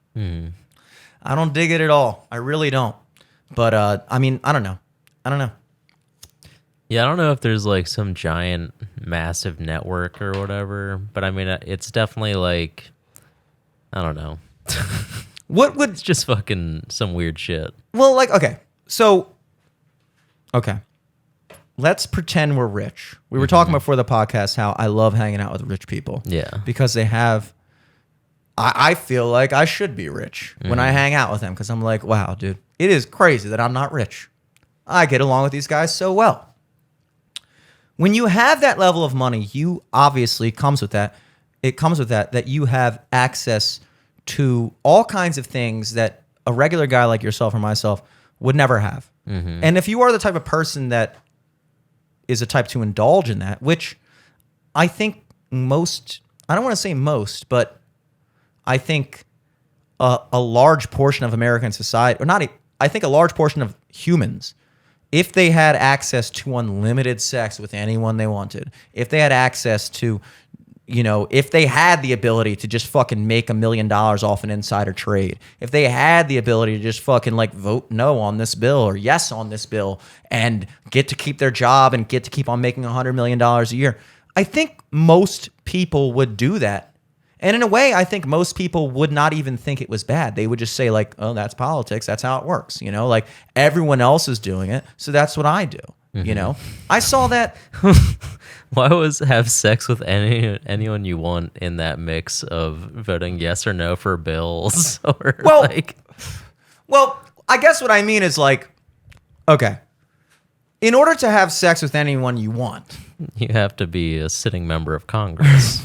I don't dig it at all. I really don't. But, I mean, I don't know. Yeah, I don't know if there's like some giant, massive network or whatever, but I mean, it's definitely like, I don't know. It's just fucking some weird shit. Well, like, okay. So, okay. Let's pretend we're rich. We were talking before the podcast how I love hanging out with rich people. Yeah. Because they have, I feel like I should be rich when I hang out with them because I'm like, wow, dude, it is crazy that I'm not rich. I get along with these guys so well. When you have that level of money, you obviously comes with that. It comes with that you have access to all kinds of things that a regular guy like yourself or myself would never have. And if you are the type of person that is a type to indulge in that, which I think most, I don't want to say most, but I think a large portion of American society, or not, I think a large portion of humans if they had access to unlimited sex with anyone they wanted, if they had access to, if they had the ability to just fucking make $1 million off an insider trade, if they had the ability to just fucking like vote no on this bill or yes on this bill and get to keep their job and get to keep on making $100 million a year, I think most people would do that. And in a way, I think most people would not even think it was bad. They would just say like, oh, that's politics. That's how it works. Like everyone else is doing it. So that's what I do. I saw that. Why was have sex with anyone you want in that mix of voting yes or no for bills? Or Well, I guess what I mean is like, okay, in order to have sex with anyone you want, you have to be a sitting member of Congress.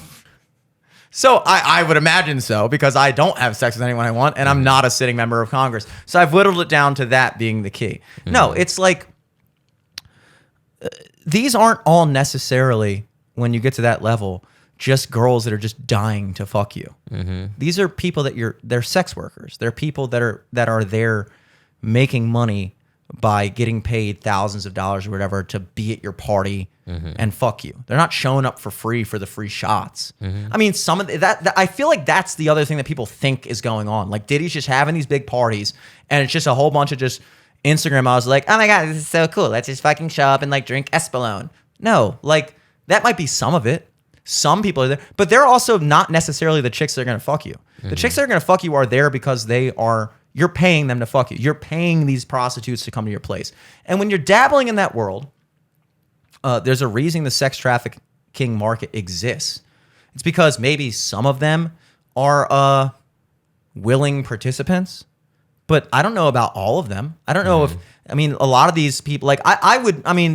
So I would imagine so, because I don't have sex with anyone I want, and I'm not a sitting member of Congress. So I've whittled it down to that being the key. No, it's like these aren't all necessarily, when you get to that level, just girls that are just dying to fuck you. These are people that they're sex workers. They're people that are there making money by getting paid thousands of dollars or whatever to be at your party and fuck you. They're not showing up for the free shots. I mean, some of that I feel like that's the other thing that people think is going on. Like Diddy's just having these big parties and it's just a whole bunch of just Instagram models like, oh my God, this is so cool. Let's just fucking show up and like drink Espolone. No, like that might be some of it. Some people are there, but they're also not necessarily the chicks that are going to fuck you. The chicks that are going to fuck you are there because you're paying them to fuck you. You're paying these prostitutes to come to your place. And when you're dabbling in that world, there's a reason the sex trafficking market exists. It's because maybe some of them are willing participants, but I don't know about all of them. I don't know if, a lot of these people, like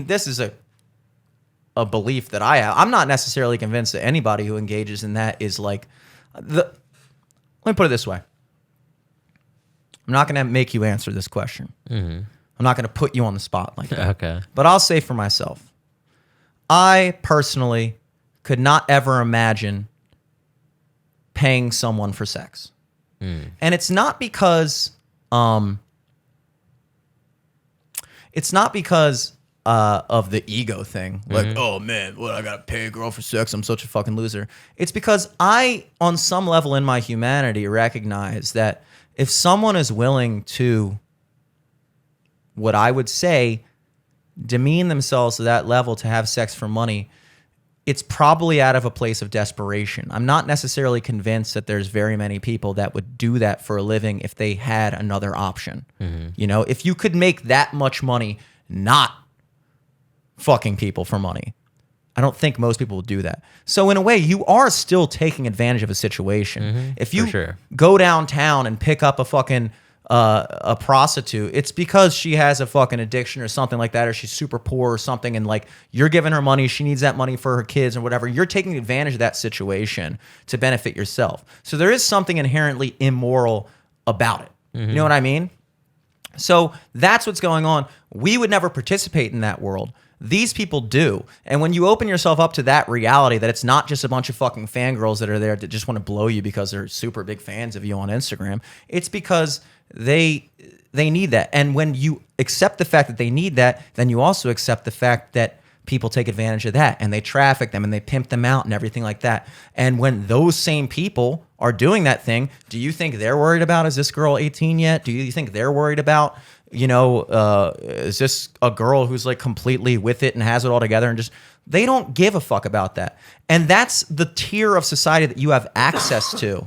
this is a belief that I have. I'm not necessarily convinced that anybody who engages in that is like, let me put it this way. I'm not going to make you answer this question. I'm not going to put you on the spot like that. Okay. But I'll say for myself, I personally could not ever imagine paying someone for sex. And it's not because of the ego thing. Like, oh man, what, I gotta pay a girl for sex? I'm such a fucking loser. It's because I, on some level in my humanity, recognize that if someone is willing to, what I would say, demean themselves to that level to have sex for money, it's probably out of a place of desperation. I'm not necessarily convinced that there's very many people that would do that for a living if they had another option. If you could make that much money not fucking people for money, I don't think most people would do that. So in a way, you are still taking advantage of a situation. If you go downtown and pick up a fucking a prostitute, it's because she has a fucking addiction or something like that, or she's super poor or something, and like you're giving her money, she needs that money for her kids or whatever. You're taking advantage of that situation to benefit yourself. So there is something inherently immoral about it. You know what I mean? So that's what's going on. We would never participate in that world. These people do. And when you open yourself up to that reality, that it's not just a bunch of fucking fangirls that are there that just want to blow you because they're super big fans of you on Instagram, it's because they need that. And when you accept the fact that they need that, then you also accept the fact that people take advantage of that and they traffic them and they pimp them out and everything like that. And when those same people are doing that thing, do you think they're worried about, is this girl 18 yet? Do you think they're worried about, is this a girl who's like completely with it and has it all together, and just, they don't give a fuck about that. And that's the tier of society that you have access to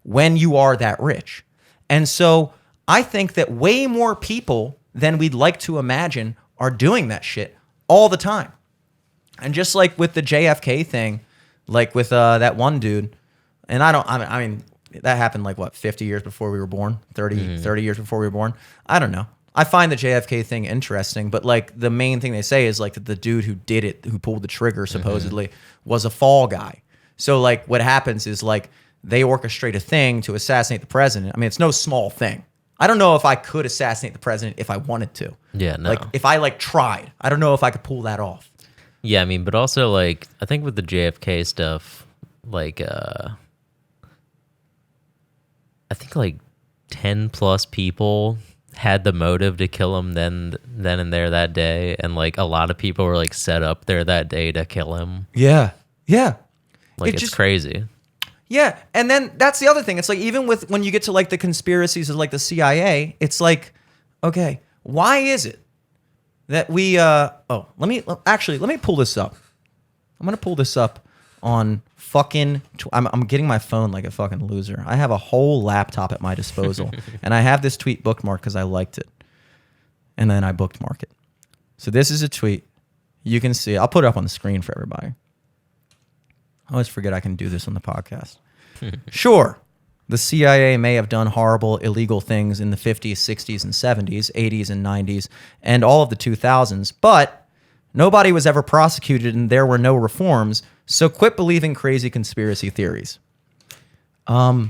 when you are that rich. And so I think that way more people than we'd like to imagine are doing that shit all the time. And just like with the JFK thing, like with that one dude, and I mean, that happened like what, 50 years before we were born, 30 years before we were born. I don't know. I find the JFK thing interesting, but like the main thing they say is like that the dude who did it, who pulled the trigger supposedly, was a fall guy. So like what happens is like they orchestrate a thing to assassinate the president. I mean, it's no small thing. I don't know if I could assassinate the president if I wanted to. Yeah, no. Like if I like tried, I don't know if I could pull that off. Yeah, I mean, but also like I think with the JFK stuff, like I think like 10 plus people had the motive to kill him then and there that day, and like a lot of people were like set up there that day to kill him. Yeah. Like it's crazy. Yeah, and then that's the other thing. It's like even with when you get to like the conspiracies of like the CIA, it's like, okay, why is it that we let me pull this up. I'm gonna pull this up on fucking. I'm getting my phone like a fucking loser. I have a whole laptop at my disposal, and I have this tweet bookmarked because I liked it, and then I bookmark it. So this is a tweet. You can see. I'll put it up on the screen for everybody. I always forget I can do this on the podcast. Sure, the CIA may have done horrible, illegal things in the 50s, 60s, and 70s, 80s, and 90s, and all of the 2000s, but nobody was ever prosecuted and there were no reforms, so quit believing crazy conspiracy theories. I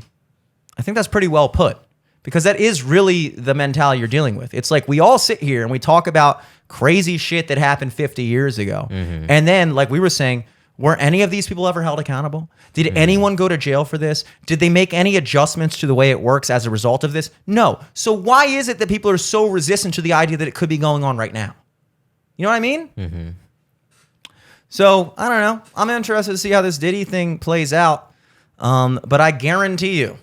think that's pretty well put, because that is really the mentality you're dealing with. It's like we all sit here and we talk about crazy shit that happened 50 years ago, and then, like we were saying, were any of these people ever held accountable? Did anyone go to jail for this? Did they make any adjustments to the way it works as a result of this? No. So why is it that people are so resistant to the idea that it could be going on right now? You know what I mean? So, I don't know. I'm interested to see how this Diddy thing plays out. But I guarantee you,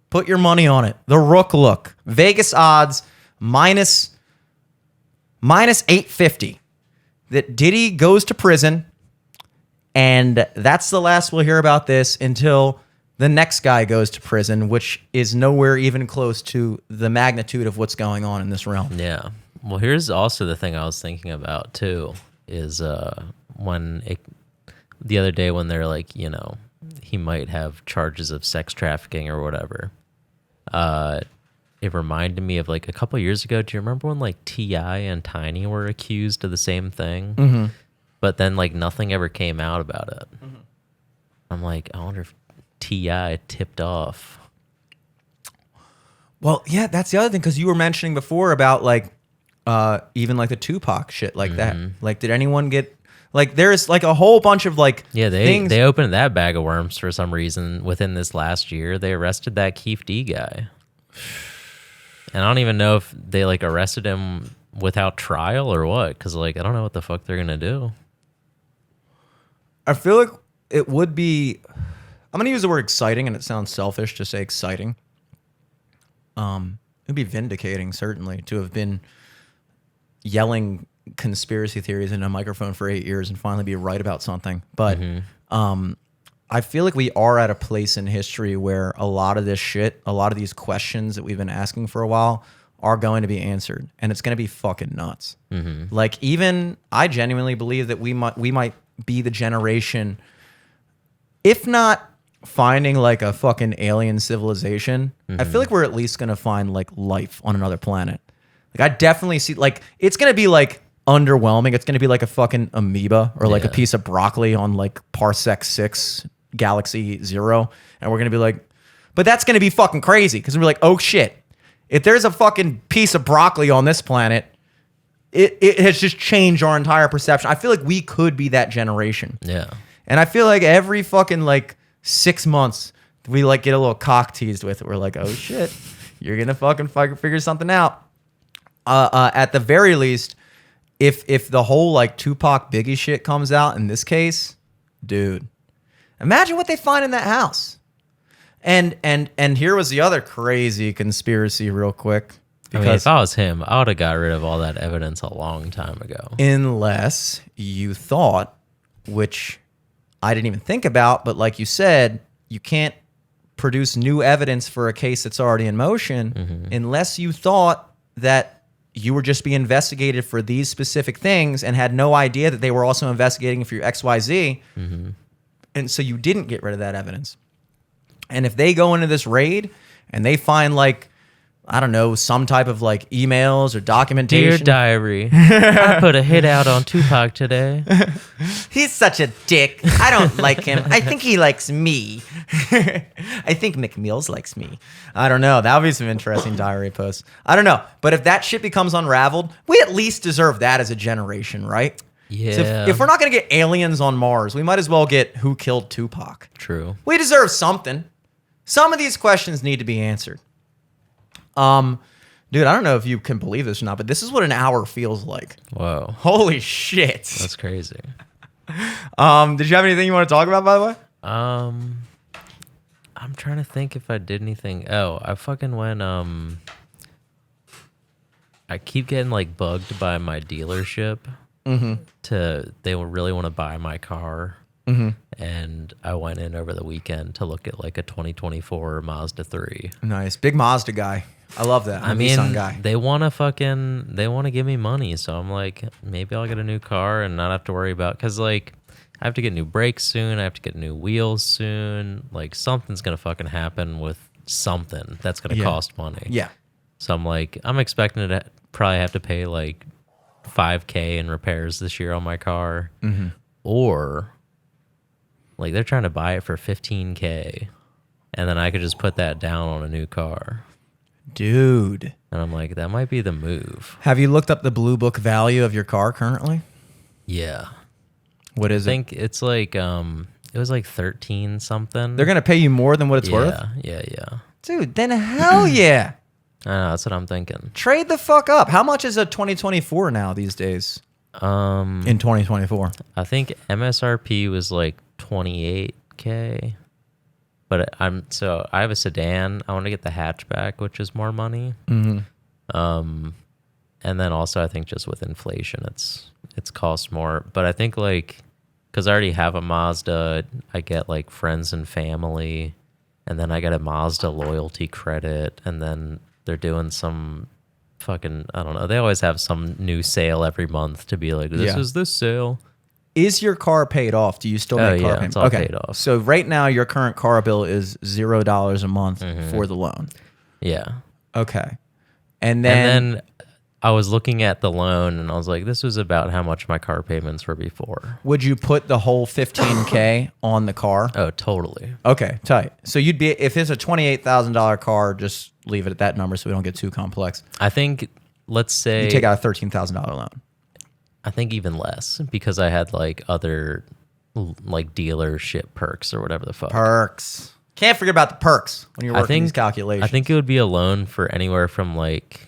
put your money on it. The Rook look. Vegas odds minus 850 that Diddy goes to prison. And that's the last we'll hear about this until the next guy goes to prison, which is nowhere even close to the magnitude of what's going on in this realm. Yeah. Well, here's also the thing I was thinking about too, is the other day when they're like, you know, he might have charges of sex trafficking or whatever. It reminded me of like a couple years ago. Do you remember when like T.I. and Tiny were accused of the same thing? But then, like, nothing ever came out about it. I'm like, I wonder if T.I. tipped off. Well, yeah, that's the other thing, because you were mentioning before about, like, even, like, the Tupac shit like that. Like, did anyone get... Like, there's, like, a whole bunch of, like, things... they opened that bag of worms for some reason within this last year. They arrested that Keith D guy. And I don't even know if they, like, arrested him without trial or what, because, like, I don't know what the fuck they're going to do. I feel like it would be... I'm going to use the word exciting, and it sounds selfish to say exciting. It would be vindicating, certainly, to have been yelling conspiracy theories in a microphone for 8 years and finally be right about something. But I feel like we are at a place in history where a lot of this shit, a lot of these questions that we've been asking for a while are going to be answered. And it's going to be fucking nuts. Like, even I genuinely believe that we might be the generation, if not finding like a fucking alien civilization, I feel like we're at least gonna find like life on another planet. Like, I definitely see, like, it's gonna be like underwhelming. It's gonna be like a fucking amoeba or like a piece of broccoli on like Parsec 6 Galaxy 0, and we're gonna be like, but that's gonna be fucking crazy, because we're like, oh shit, if there's a fucking piece of broccoli on this planet, it has just changed our entire perception. I feel like we could be that generation. Yeah. And I feel like every fucking like 6 months, we like get a little cock teased with it. We're like, oh shit, you're gonna fucking figure something out. At the very least, if the whole like Tupac Biggie shit comes out in this case, dude, imagine what they find in that house. And here was the other crazy conspiracy real quick. Because I mean, if I was him, I would have got rid of all that evidence a long time ago. Unless you thought, which I didn't even think about, but like you said, you can't produce new evidence for a case that's already in motion unless you thought that you were just being investigated for these specific things and had no idea that they were also investigating for your XYZ. And so you didn't get rid of that evidence. And if they go into this raid and they find like, I don't know, some type of like emails or documentation. Dear diary, I put a hit out on Tupac today. He's such a dick. I don't like him. I think he likes me. I think McMills likes me. I don't know. That would be some interesting diary posts. I don't know. But if that shit becomes unraveled, we at least deserve that as a generation, right? Yeah. So if we're not going to get aliens on Mars, we might as well get who killed Tupac. True. We deserve something. Some of these questions need to be answered. Dude, I don't know if you can believe this or not, but this is what an hour feels like. Whoa, Holy shit. that's crazy. Did you have anything you want to talk about, by the way? I'm trying to think if I did anything. Oh, I fucking went. I keep getting like bugged by my dealership. They really want to buy my car. And I went in over the weekend to look at like a 2024 Mazda 3. Nice. Big Mazda guy. I love that. I'm a Nissan guy. they want to give me money. So I'm like, maybe I'll get a new car and not have to worry about, because like I have to get new brakes soon. I have to get new wheels soon. Like something's going to fucking happen with something that's going to cost money. Yeah. So I'm like, I'm expecting to probably have to pay like $5,000 in repairs this year on my car. Or like they're trying to buy it for $15,000 and then I could just put that down on a new car. Dude. And I'm like, that might be the move. Have you looked up the Blue Book value of your car currently? Yeah. What is I think it's like it was like 13 something. They're going to pay you more than what it's worth? Yeah. Dude, then hell yeah. I know, that's what I'm thinking. Trade the fuck up. How much is a 2024 now these days? In 2024. I think MSRP was like $28,000. But I have a sedan. I want to get the hatchback, which is more money. And then also I think just with inflation, it's cost more. But I think like, because I already have a Mazda, I get like friends and family, and then I get a Mazda loyalty credit, and then they're doing some fucking, I don't know. They always have some new sale every month to be like, this is this sale. Is your car paid off? Do you still make car payments? It's all paid off. So right now your current car bill is $0 a month for the loan. Yeah. Okay. And then I was looking at the loan and I was like, this was about how much my car payments were before. would you put the whole $15,000 on the car? Oh, totally. Okay, tight. So you'd be, if it's a $28,000 car, just leave it at that number so we don't get too complex. I think, let's say, You take out a $13,000 loan. I think even less, because I had like other like dealership perks or whatever the fuck. Perks. Can't forget about the perks when you're working these calculations. I think it would be a loan for anywhere from like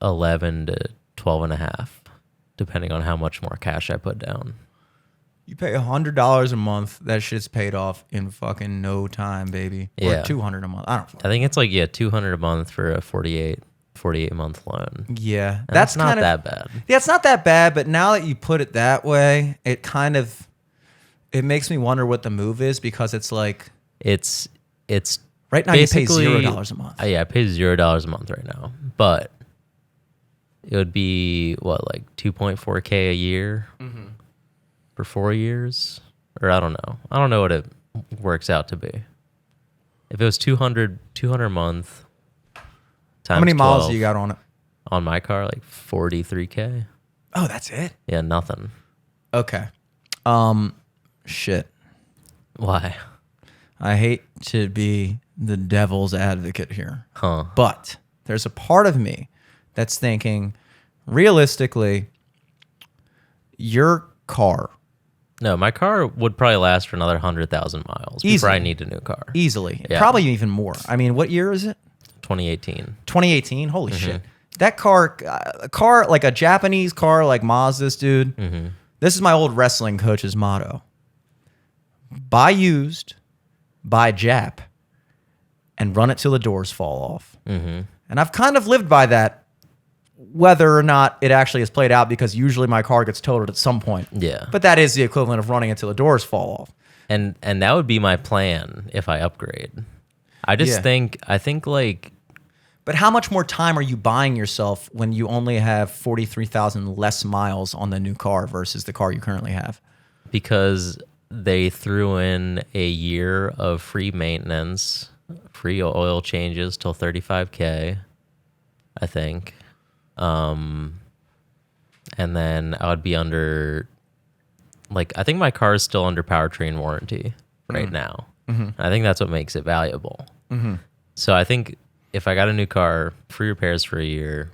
11 to 12 and a half, depending on how much more cash I put down. You pay $100 a month, that shit's paid off in fucking no time, baby. Or Yeah. $200 a month. I don't know. I think it's like, $200 a month for a 48 month loan. Yeah. And that's not that bad. Yeah, it's not that bad, but now that you put it that way, it kind of, it makes me wonder what the move is, because it's like, It's right now you pay basically $0 a month. Yeah, I pay $0 a month right now, but it would be what, like $2.4K a year for 4 years, or I don't know what it works out to be. If it was 200 a month times How many miles 12 do you got on it? on my car? Like 43K. Oh, that's it? Yeah, nothing. Okay. Shit. Why? I hate to be the devil's advocate here, Huh? but there's a part of me that's thinking, realistically, your car, No, my car would probably last for another 100,000 miles before Easily. I need a new car. easily, Yeah. probably even more. I mean, what year is it? 2018. 2018. Holy shit. That car, a car like a Japanese car like Mazda's, dude. This is my old wrestling coach's motto: buy used, buy Jap, and run it till the doors fall off. And I've kind of lived by that, whether or not it actually has played out, because usually my car gets totaled at some point. Yeah. But that is the equivalent of running until the doors fall off. And that would be my plan if I upgrade. I think like, But how much more time are you buying yourself when you only have 43,000 less miles on the new car versus the car you currently have? because they threw in a year of free maintenance, free oil changes till 35K, I think. And then I would be under, like, I think my car is still under powertrain warranty right now. And I think that's what makes it valuable. So I think if I got a new car, free repairs for a year,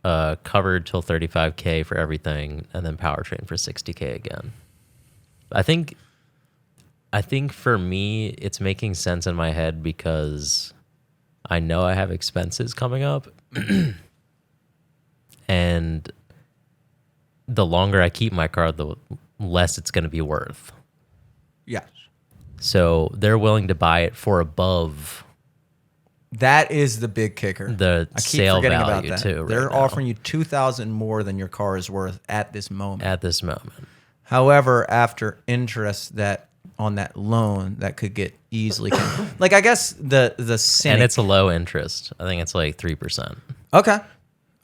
covered till 35K for everything, and then powertrain for 60K again. I think for me, it's making sense in my head because I know I have expenses coming up. And the longer I keep my car, the less it's going to be worth. Yes. So they're willing to buy it for above That is the big kicker. the I keep sale forgetting value about that. too. They're right now, offering you $2,000 more than your car is worth at this moment. at this moment. However, after interest that on that loan, that could get easily like I guess the cynic. And it's a low interest. I think it's like 3%. Okay.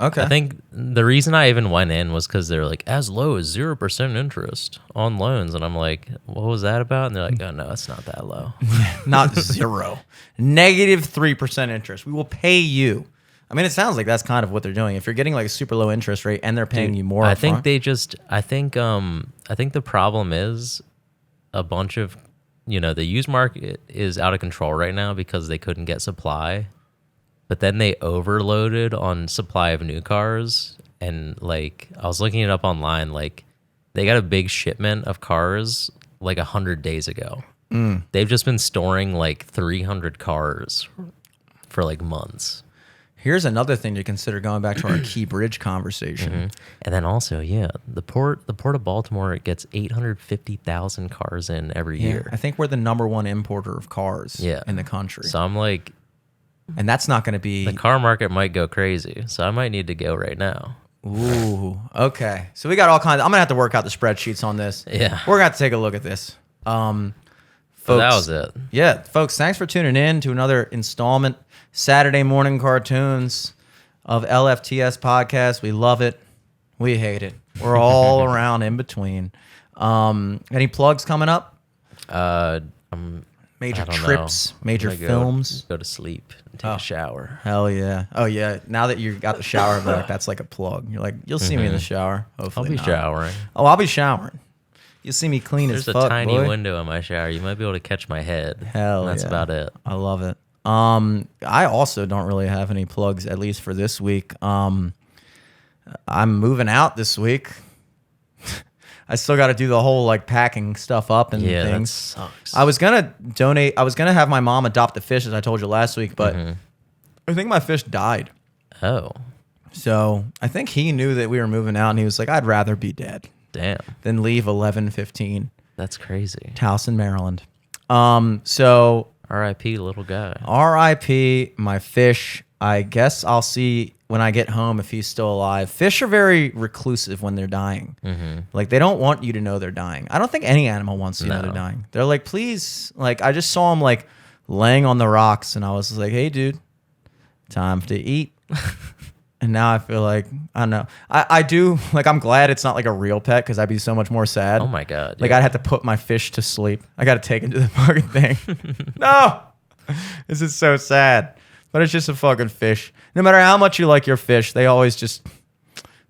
I think the reason I even went in was because they're like as low as 0% interest on loans, and I'm like, what was that about? And they're like, oh no, it's not that low. Not zero. Negative 3% interest. We will pay you. I mean, it sounds like that's kind of what they're doing. If you're getting like a super low interest rate and they're paying you more, I think upfront- they just. I think the problem is a bunch of, the used market is out of control right now because they couldn't get supply. But then they overloaded on supply of new cars, and like I was looking it up online, like they got a big shipment of cars like 100 days ago. They've just been storing like 300 cars for like months. Here's another thing to consider going back to our Key Bridge conversation. And then also, the port of Baltimore gets 850,000 cars in every year. I think we're the number one importer of cars Yeah. in the country. So I'm like, And that's not going to be... the car market might go crazy. So I might need to go right now. Ooh, okay. So we got all kinds... I'm going to have to work out the spreadsheets on this. Yeah. We're going to have to take a look at this. So Folks, that was it. Yeah, folks, thanks for tuning in to another installment, Saturday morning cartoons of LFTS podcast. We love it. We hate it. We're all around in between. Any plugs coming up? Major I don't trips, know. major I'm gonna films. Go to sleep and take a shower. Hell yeah. Oh yeah. Now that you got the shower back, that's like a plug. You're like, you'll see me in the shower. I'll Hopefully be not. showering. Oh, I'll be showering. You'll see me clean There's as a fuck, tiny boy. window in my shower. You might be able to catch my head. Hell and that's yeah. about it. I love it. I also don't really have any plugs, at least for this week. I'm moving out this week. I still got to do the whole like packing stuff up and Yeah, things. that sucks. I was gonna donate. I was gonna have my mom adopt the fish, as I told you last week, but I think my fish died. Oh, So I think he knew that we were moving out, and he was like, "I'd rather be dead damn. than leave 11:15 That's crazy. Towson, Maryland." So R.I.P. little guy. R.I.P. my fish. I guess I'll see when I get home if he's still alive. Fish are very reclusive when they're dying. Like, they don't want you to know they're dying. I don't think any animal wants you to know they're dying. They're like, please. Like, I just saw him like laying on the rocks, and I was like, hey, dude, time to eat. And now I feel like, I don't know. I do, like, I'm glad it's not like a real pet, because I'd be so much more sad. Oh my god. Like, yeah. I'd have to put my fish to sleep. I got to take him to the fucking thing. No! This is so sad. But it's just a fucking fish. No matter how much you like your fish, they just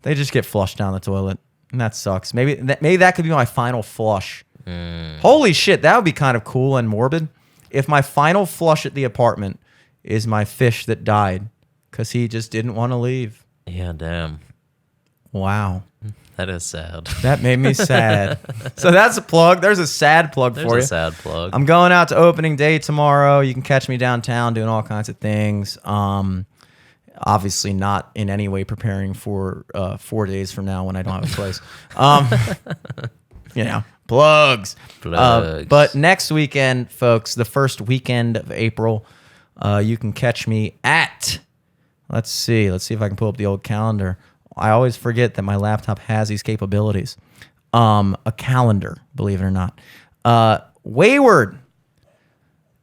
get flushed down the toilet. And that sucks. Maybe that could be my final flush. Holy shit, that would be kind of cool and morbid. If my final flush at the apartment is my fish that died because he just didn't want to leave. Yeah, damn. Wow. That is sad. That made me sad. So that's a plug. There's a sad plug There's for a you. sad plug. I'm going out to opening day tomorrow. You can catch me downtown doing all kinds of things. Obviously not in any way preparing for 4 days from now when I don't have a place. Plugs. Plugs. But next weekend, folks, the first weekend of April, you can catch me at, let's see if I can pull up the old calendar. I always forget that my laptop has these capabilities. A calendar, believe it or not. Wayward,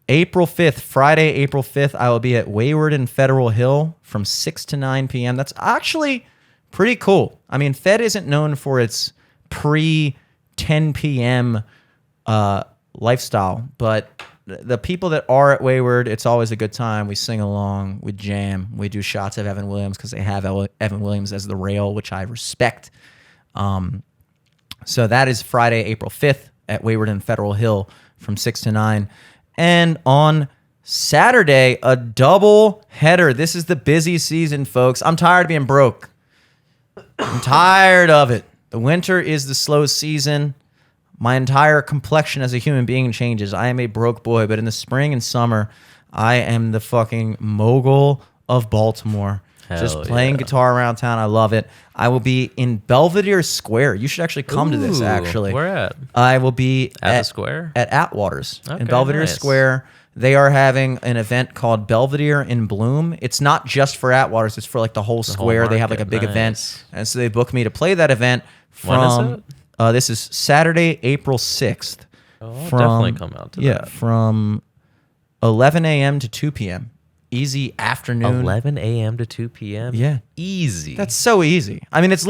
April 5th, Friday, April 5th, I will be at Wayward and Federal Hill from 6 to 9 p.m. That's actually pretty cool. I mean, Fed isn't known for its pre-10 p.m. Lifestyle, but the people that are at Wayward, it's always a good time. We sing along, we jam, we do shots of Evan Williams because they have Evan Williams as the rail, which I respect. So that is Friday, April 5th at Wayward and Federal Hill from 6 to 9. And on Saturday, a double header. This is the busy season, folks. I'm tired of being broke. I'm tired of it. The winter is the slow season. My entire complexion as a human being changes. I am a broke boy, but in the spring and summer, I am the fucking mogul of Baltimore. Just Hell playing yeah. guitar around town. I love it. I will be in Belvedere Square. You should actually come to this, Ooh, actually. where at? I will be At the square? At Atwaters in Okay, Belvedere nice. Square. They are having an event called Belvedere in Bloom. It's not just for Atwaters. It's for like the whole square. They have like a market. big event. Nice. And so they booked me to play that event When is from... it? This is Saturday, April 6th. Oh, I'll definitely come out to that. From 11 a.m. to 2 p.m. Easy afternoon. 11 a.m. to 2 p.m. Yeah. Easy. That's so easy. I mean, it's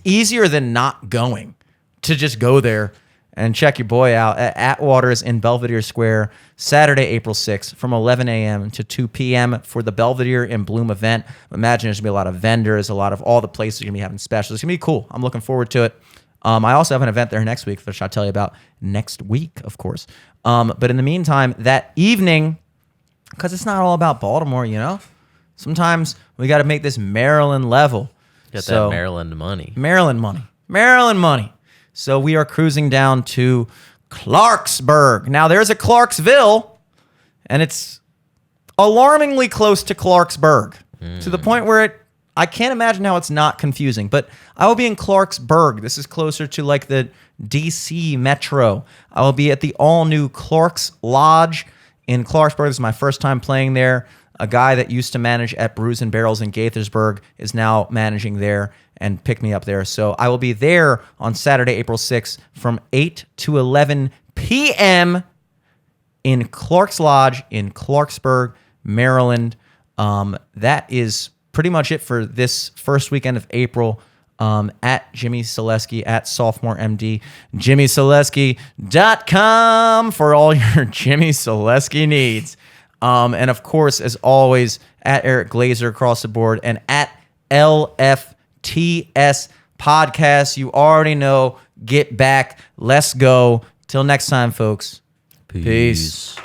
easier than not going to just go there and check your boy out at Atwaters in Belvedere Square, Saturday, April 6th from 11 a.m. to 2 p.m. for the Belvedere in Bloom event. Imagine there's going to be a lot of vendors, a lot of all the places are going to be having specials. It's going to be cool. I'm looking forward to it. I also have an event there next week, which I'll tell you about next week, of course. But in the meantime, that evening, because it's not all about Baltimore, you know? Sometimes we got to make this Maryland level. Got that Maryland money. Maryland money. So we are cruising down to Clarksburg. Now, there's a Clarksville, and it's alarmingly close to Clarksburg to the point where I can't imagine how it's not confusing. But I will be in Clarksburg. This is closer to like the D.C. Metro. I will be at the all-new Clark's Lodge in Clarksburg. This is my first time playing there. A guy that used to manage at Brews and Barrels in Gaithersburg is now managing there and picked me up there. So I will be there on Saturday, April 6th from 8 to 11 p.m. in Clark's Lodge in Clarksburg, Maryland. That is pretty much it for this first weekend of April. At Jimmy Selesky, at Sophomore MD, JimmySelesky.com for all your Jimmy Selesky needs. And of course, as always, at Eric Glazer across the board and at LFTS Podcast. You already know. Get back. Let's go. Till next time, folks. Peace.